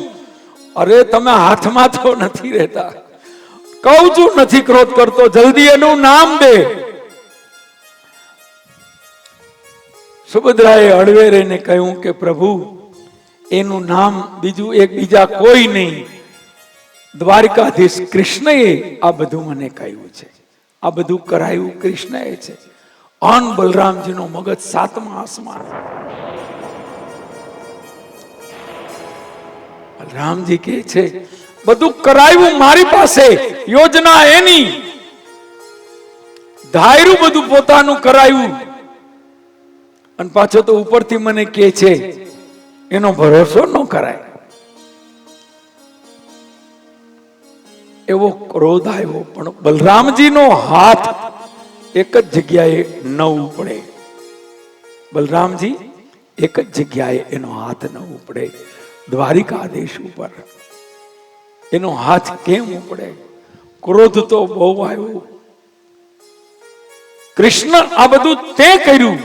અરે તમે હાથમાં તો નથી રહેતા, કહું છું નથી ક્રોધ કરતો, જલ્દી એનું નામ દે. સુભદ્રાએ હળવે રહીને કહ્યું કે પ્રભુ એનું નામ બીજું એક બીજા કોઈ નહીં, દ્વારકાધીશ કૃષ્ણએ આ બધું મને કહ્યું છે, આ બધું કરાયું કૃષ્ણએ છે. અન બલરામજીનો મગજ સાતમા આસમાન. બલરામજી કહે છે બધું કરાયું મારી પાસે, યોજના એની, ધાર્યું બધું પોતાનું કરાયું, અને પાછો તો ઉપરથી મને કહે છે એનો ભરોસો ન કરાય. એવો ક્રોધ આવ્યો, પણ બલરામજીનો હાથ એક જ જગ્યાએ ન ઉપડે. બલરામજી એક જ જગ્યાએ એનો હાથ ન ઉપડે, દ્વારિકાધીશ ઉપર. એનો હાથ કેમ ઉપડે? ક્રોધ તો બહુ આવ્યો. કૃષ્ણ આ બધું તે કર્યું,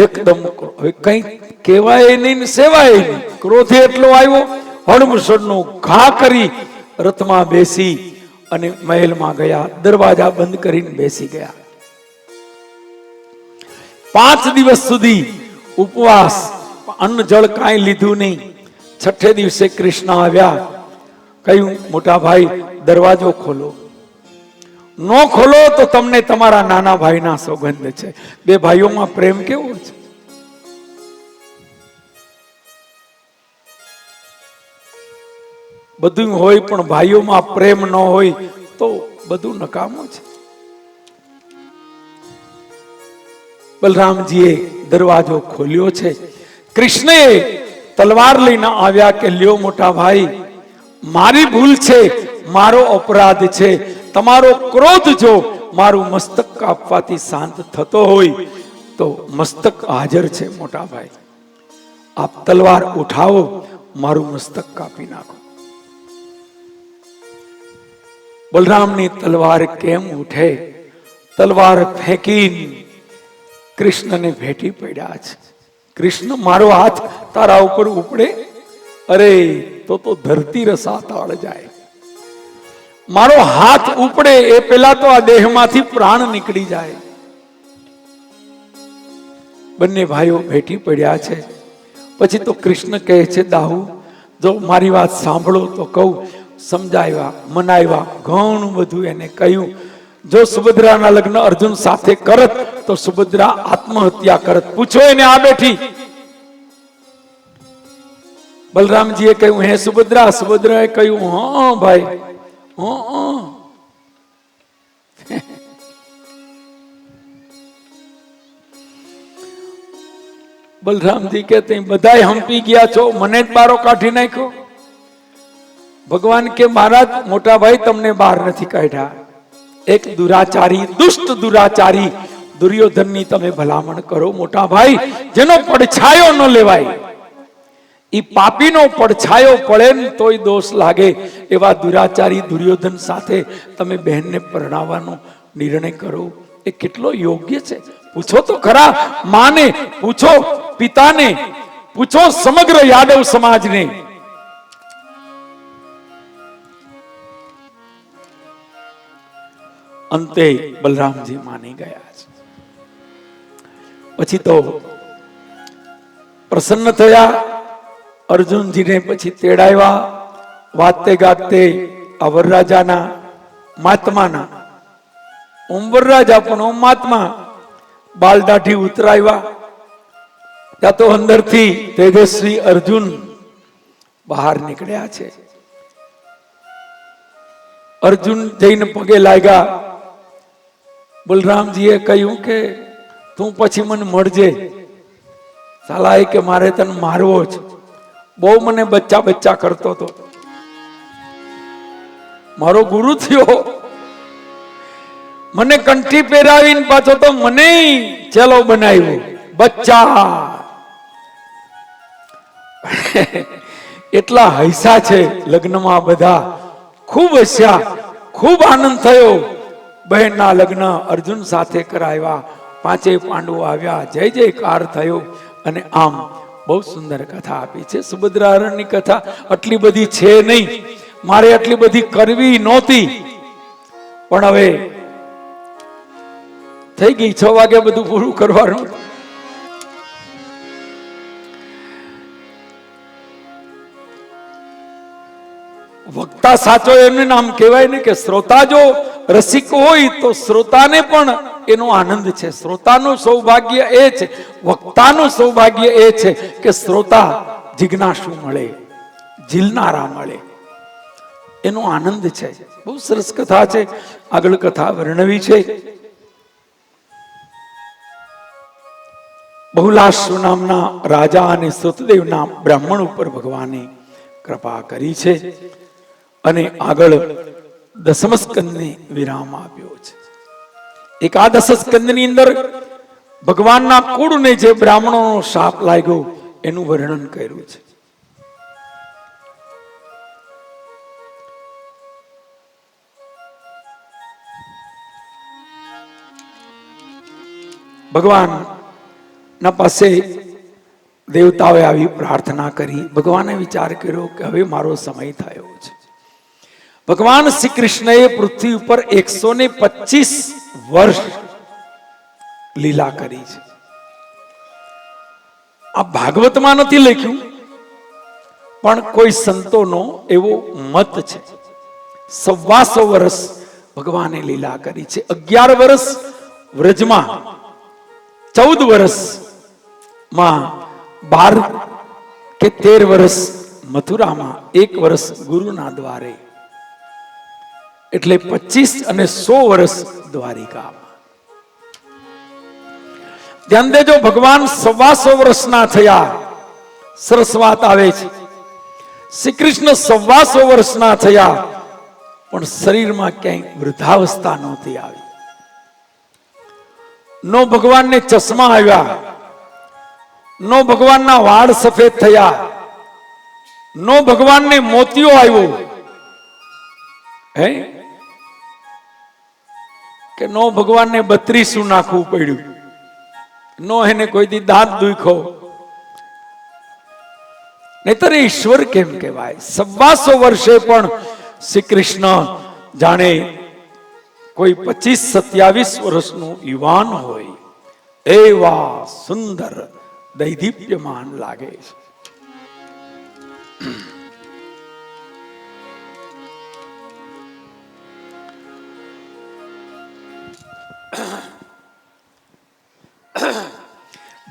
એકદમ હવે કઈ કહેવાય નહીં, સેવાય નહીં. ક્રોધે એટલો આવ્યો, હળમુસળનો ઘા કરી રથમાં બેસી અને મહેલમાં ગયા, દરવાજા બંધ કરીને બેસી ગયા. 5 દિવસ સુધી ઉપવાસ, અન્ન જળ કાંઈ લીધું નહીં. 6 દિવસે કૃષ્ણ આવ્યા, કહ્યું મોટા ભાઈ દરવાજો ખોલો, નો ખોલો તો તમને તમારા નાના ભાઈના સોગંદ છે. બે ભાઈઓમાં પ્રેમ કેવો છે! બધું હોય પણ ભાઈઓમાં પ્રેમ ન હોય તો બધું નકામું છે. બલરામજીએ દરવાજો ખોલ્યો છે. કૃષ્ણએ તલવાર લઈને આવ્યા કે લ્યો મોટા ભાઈ, મારી ભૂલ છે, મારો અપરાધ છે. તમારો ક્રોધ જો મારું મસ્તક કાપવાથી શાંત થતો હોય તો મસ્તક હાજર છે મોટા ભાઈ, આપ તલવાર ઉઠાવો, મારું મસ્તક કાપી નાખો. બલરામની તલવાર કેમ ઉઠે? તલવાર ફેંકીને કૃષ્ણને ભેટી પડ્યા છે. કૃષ્ણ મારો હાથ તારા ઉપર ઉપડે? અરે તો ધરતી રસાતાળ જાય. મારો હાથ ઉપડે એ પેલા તો આ દેહમાંથી પ્રાણ નીકળી જાય. બંને ભાઈઓ ભેટી પડ્યા છે. પછી તો કૃષ્ણ કહે છે દાહુ જો મારી વાત સાંભળો તો કહું. સમજાવ્યા, મનાવ્યા, ઘણું બધું એને કહ્યું. જો સુભદ્રાના લગ્ન અર્જુન સાથે કરત તો સુભદ્રા આત્મહત્યા કરત. પૂછો એને આ બેઠી. બલરામજીએ કહ્યું હે સુભદ્રા? સુભદ્રાએ કહ્યું હા ભાઈ, બલરામજી કે બધાય હંપી ગયા છો, મને જ બારો કાઢી નાખ્યો. ભગવાન કે મહારાજ મોટા ભાઈ તમને બહાર નથી કાઢ્યા. એક દુરાચારી, દુષ્ટ દુરાચારી દુર્યોધનની તમે ભલામણ કરો મોટા ભાઈ, જેનો પડછાયો ન લેવાય. ઈ પાપીનો પડછાયો પડે ને તોય દોષ લાગે. એવા દુરાચારી દુર્યોધન સાથે તમે બહેનને પરણાવવાનો નિર્ણય કરો, એ કેટલો યોગ્ય છે? પૂછો તો ખરા માને, પૂછો પિતાને, પૂછો સમગ્ર યાદવ સમાજને. અંતે બલરામજી માની ગયા છે. પછી તો પ્રસન્ન થયા. અર્જુનજીને પછી તેડાવ્યા. વાતે ગાતે આ વરરાજાના મહાત્માના, ઓમ વરરાજા પણ ઓમ મહાત્મા, બાલ દાઢી ઉતરાવ્યા. ત્યાં તો અંદરથી તેજસ્વી અર્જુન બહાર નીકળ્યા છે. અર્જુન જઈને પગે લાગ્યા. બલરામજીએ કહ્યું કે તું પછી મને મળજે. સાલા કે મારે તને મારવો છે, બહુ મને બચ્ચા બચ્ચા કરતો હતો, મારો ગુરુ થયો, મને કંઠી પહેરાવીને પાછો તો મને ચેલો બનાવ્યો, બચ્ચા. એટલા હૈસા છે લગ્નમાં, બધા ખૂબ હસ્યા, ખૂબ આનંદ થયો. બહેનના લગ્ન અર્જુન સાથે કરાવ્યા. પાંચેય પાંડવો આવ્યા, જય જયકાર થયો. અને આમ બહુ સુંદર કથા આપી છે. સુભદ્રાહરણની કથા આટલી બધી છે નહીં, મારે આટલી બધી કરવી નહોતી, પણ હવે થઈ ગઈ. 6 વાગે બધું પૂરું કરવાનું. વક્તા સાચો એનું નામ કહેવાય ને, કે શ્રોતા જો રસિક હોય તો શ્રોતાને પણ એનો આનંદ છે. શ્રોતાનું સૌભાગ્ય એ છે, વક્તાનું સૌભાગ્ય એ છે કે શ્રોતા જિજ્ઞાસુ મળે, ઝીલનારા મળે, એનો આનંદ છે. બહુ સરસ કથા છે, આગળ કથા વર્ણવી છે. બહુલાશ્વ નામના રાજા અને શ્રુતદેવના બ્રાહ્મણ ઉપર ભગવાને કૃપા કરી છે. અને આગળ દસમ સ્કંદને વિરામ આપ્યો છે. એક આ દસ સ્કંદની અંદર ભગવાનના કુળને જે બ્રાહ્મણોનો શાપ લાગ્યો એનું વર્ણન કર્યું છે. ભગવાન ના પાસે દેવતાઓએ આવી પ્રાર્થના કરી. ભગવાને વિચાર કર્યો કે હવે મારો સમય થયો છે. ભગવાન શ્રી કૃષ્ણએ પૃથ્વી ઉપર 125 વર્ષ લીલા કરી છે. આ ભાગવતમાં નથી લખ્યું, પણ કોઈ સંતોનો એવો મત છે. 125 વર્ષ ભગવાને લીલા કરી છે. 11 વર્ષ વ્રજમાં, 14 વર્ષમાં, 12 કે 13 વર્ષ મથુરામાં, 1 વર્ષ ગુરુના દ્વારે, એટલે 25 અને 100 વર્ષ દ્વારિકામાં. ધ્યાન દેજો, ભગવાન 125 વર્ષના થયા. સરસ વાત આવે છે. શ્રી કૃષ્ણ 125 વર્ષના થયા, પણ શરીરમાં ક્યાંય વૃદ્ધાવસ્થા નહોતી આવી. નો ભગવાનને ચશ્મા આવ્યા, નો ભગવાનના વાળ સફેદ થયા, નો ભગવાનને મોતિયો આવ્યો, હે કે નો ભગવાનને 32 નાખવું પડ્યું, નો એને કોઈ દી દાંત દુખ્યો. નહીતર ઈશ્વર કેમ કહેવાય? 125 વર્ષે પણ શ્રી કૃષ્ણ જાણે કોઈ 25-27 વર્ષનું યુવાન હોય એવા સુંદર દૈદીપ્યમાન લાગે છે.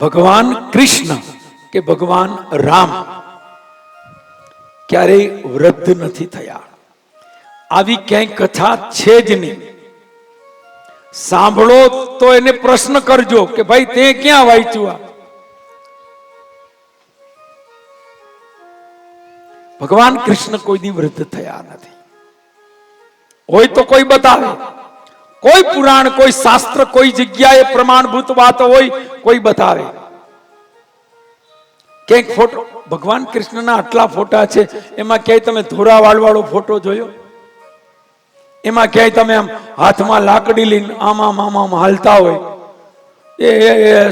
ભગવાન કૃષ્ણ કે ભગવાન રામ ક્યારેય વૃદ્ધ નથી થયા. આવી ક્યાંય કથા છે જ નહીં. સાંભળો તો એને પ્રશ્ન કરજો કે ભાઈ તે ક્યાં વાંચ્યું? ભગવાન કૃષ્ણ કોઈ દી વૃદ્ધ થયા નથી. હોય તો કોઈ બતાવે, કોઈ પુરાણ, કોઈ શાસ્ત્ર, કોઈ જગ્યાએ પ્રમાણભૂત વાત હોય, કોઈ બતાવે. ક્યાંક ફોટો, ભગવાન કૃષ્ણના આટલા ફોટા છે, એમાં ક્યાંય તમે ધોરા વાળવાળો ફોટો જોયો? એમાં ક્યાંય તમે આમ હાથમાં લાકડી લઈને આમ આમ આમ આમ હાલતા હોય, એ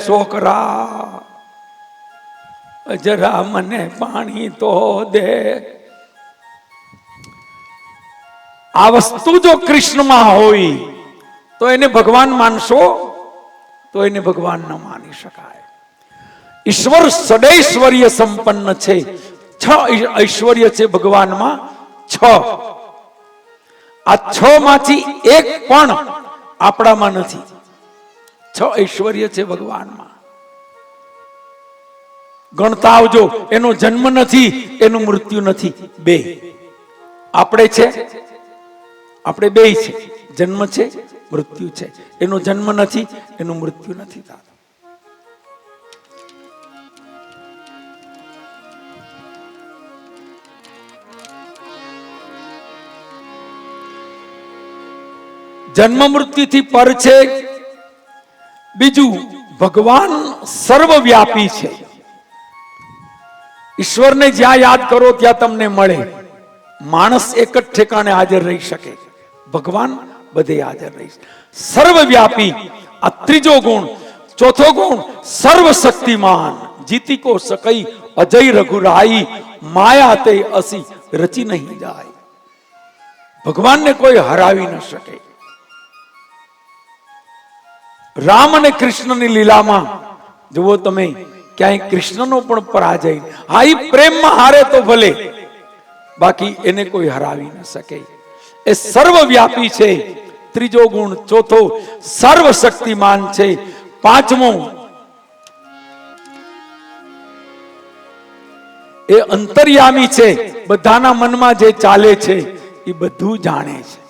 છોકરા જરા મને પાણી તો દે. આ વસ્તુ જો કૃષ્ણમાં હોય તો એને ભગવાન માનશો તો એને ભગવાન ન માની શકાય. ઈશ્વર સડૈશ્વર્ય સંપન્ન છે. 6 ઐશ્વર્ય છે ભગવાનમાં, 6. આ 6 માંથી એક પણ આપણામાં નથી. 6 ઐશ્વર્ય છે ભગવાનમાં. ગણતા આવજો. એનો જન્મ નથી, એનું મૃત્યુ નથી. 2 આપણે છે, આપણે 2 છે. જન્મ છે, મૃત્યુ છે. એનો જન્મ નથી, એનું મૃત્યુ નથી થતું. જન્મ મૃત્યુથી પર છે. બીજું, ભગવાન સર્વવ્યાપી છે. ઈશ્વરને જ્યાં યાદ કરો ત્યાં તમને મળે. માણસ એક જ ઠેકાણે હાજર રહી શકે, ભગવાન બધે હાજર રહી શકે. સર્વવ્યાપી આ ત્રીજો ગુણ. ચોથો ગુણ સર્વશક્તિમાન. જીતી કો सकई અજય રઘુરાઈ, માયા તે અસી રચી નહીં જાય. ભગવાનને કોઈ હરાવી ન શકે. રામ અને કૃષ્ણની લીલામાં જુઓ તમે, ક્યાંય કૃષ્ણનો પણ પરાજય. હા, ઈ પ્રેમમાં હારે તો ભલે, બાકી એને કોઈ હરાવી ન શકે. એ સર્વવ્યાપી છે. ત્રીજો ગુણ. ચોથો સર્વશક્તિમાન છે. પાંચમો એ અંતર્યામી છે. બધાના મનમાં જે ચાલે છે એ બધું જાણે છે.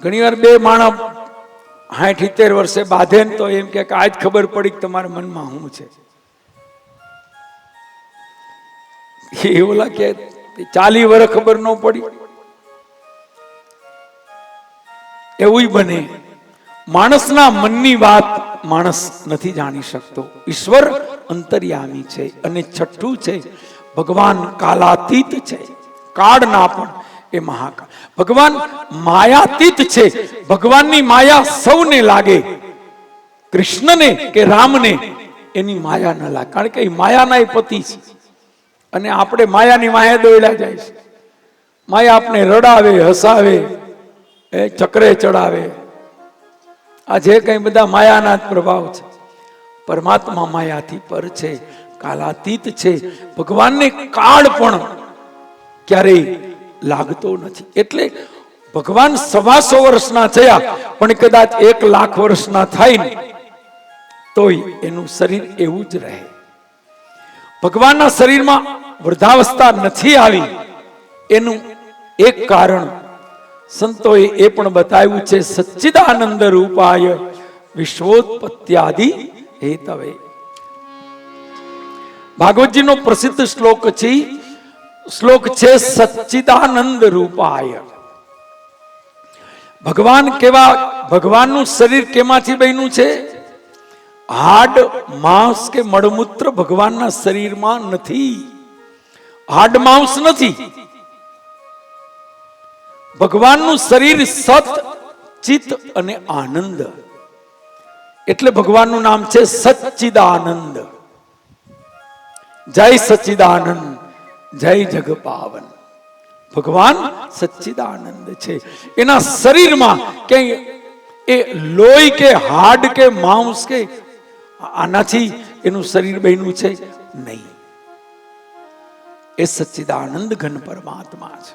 ઘણીવાર 2 માણસ 60-70 વર્ષે બાંધે ને તો એમ કે આજ ખબર પડી કે તમારા મનમાં શું છે. એ ઓલા કે 40 વર્ષ ખબર ન પડી. એવું બને. માણસના મનની વાત માણસ નથી જાણી શકતો. ઈશ્વર અંતર્યામી છે. અને છઠ્ઠું છે, ભગવાન કાલાતીત છે. કાળના પણ એ મહાકાળ. ભગવાન માયાતીત છે. ભગવાનની માયા સૌને લાગે, કૃષ્ણને કે રામને એની માયા ન લાગે, કારણ કે એ માયાના પતિ છે. અને આપણે માયાની માયા દોડ્યા જાય છે. માયા આપણે રડાવે, હસાવે, એ ચક્રે ચડાવે. આ જે કઈ બધા માયાના જ પ્રભાવ છે. પરમાત્મા માયાથી પર છે, કાલાતીત છે. ભગવાનને કાળ પણ ક્યારેય લાગતો નથી. એટલે ભગવાન 125 વર્ષના થયા પણ કદાચ 1 લાખ વર્ષના થાય ને તોય એનું શરીર એવું જ રહે. ભગવાનના શરીરમાં વૃદ્ધાવસ્થા નથી આવી. એનું એક કારણ સંતોએ એ પણ બતાવ્યું છે, સચ્ચિદાનંદ રૂપાય વિશ્વોત્પત્યાદિ હેતવે. ભાગવતજીનો પ્રસિદ્ધ શ્લોક છે સચ્ચિદાનંદ રૂપાય. ભગવાન કેવા? ભગવાનનું શરીર કેમાંથી બન્યું છે? હાડ, માંસ કે મળમૂત્ર ભગવાનના શરીરમાં નથી. હાડ માંસ નથી. ભગવાનનું શરીર સત, ચિત અને આનંદ. એટલે ભગવાનનું નામ છે સચ્ચિદાનંદ. જય સચ્ચિદાનંદ, જય જગપાવન. ભગવાન સચ્ચિદાનંદ છે. એના શરીરમાં ક્યાંય એ લોહી કે હાડ કે માંસ કે આનાથી એનું શરીર બન્યું છે નહીં. એ સચ્ચિદાનંદ ઘન પરમાત્મા છે.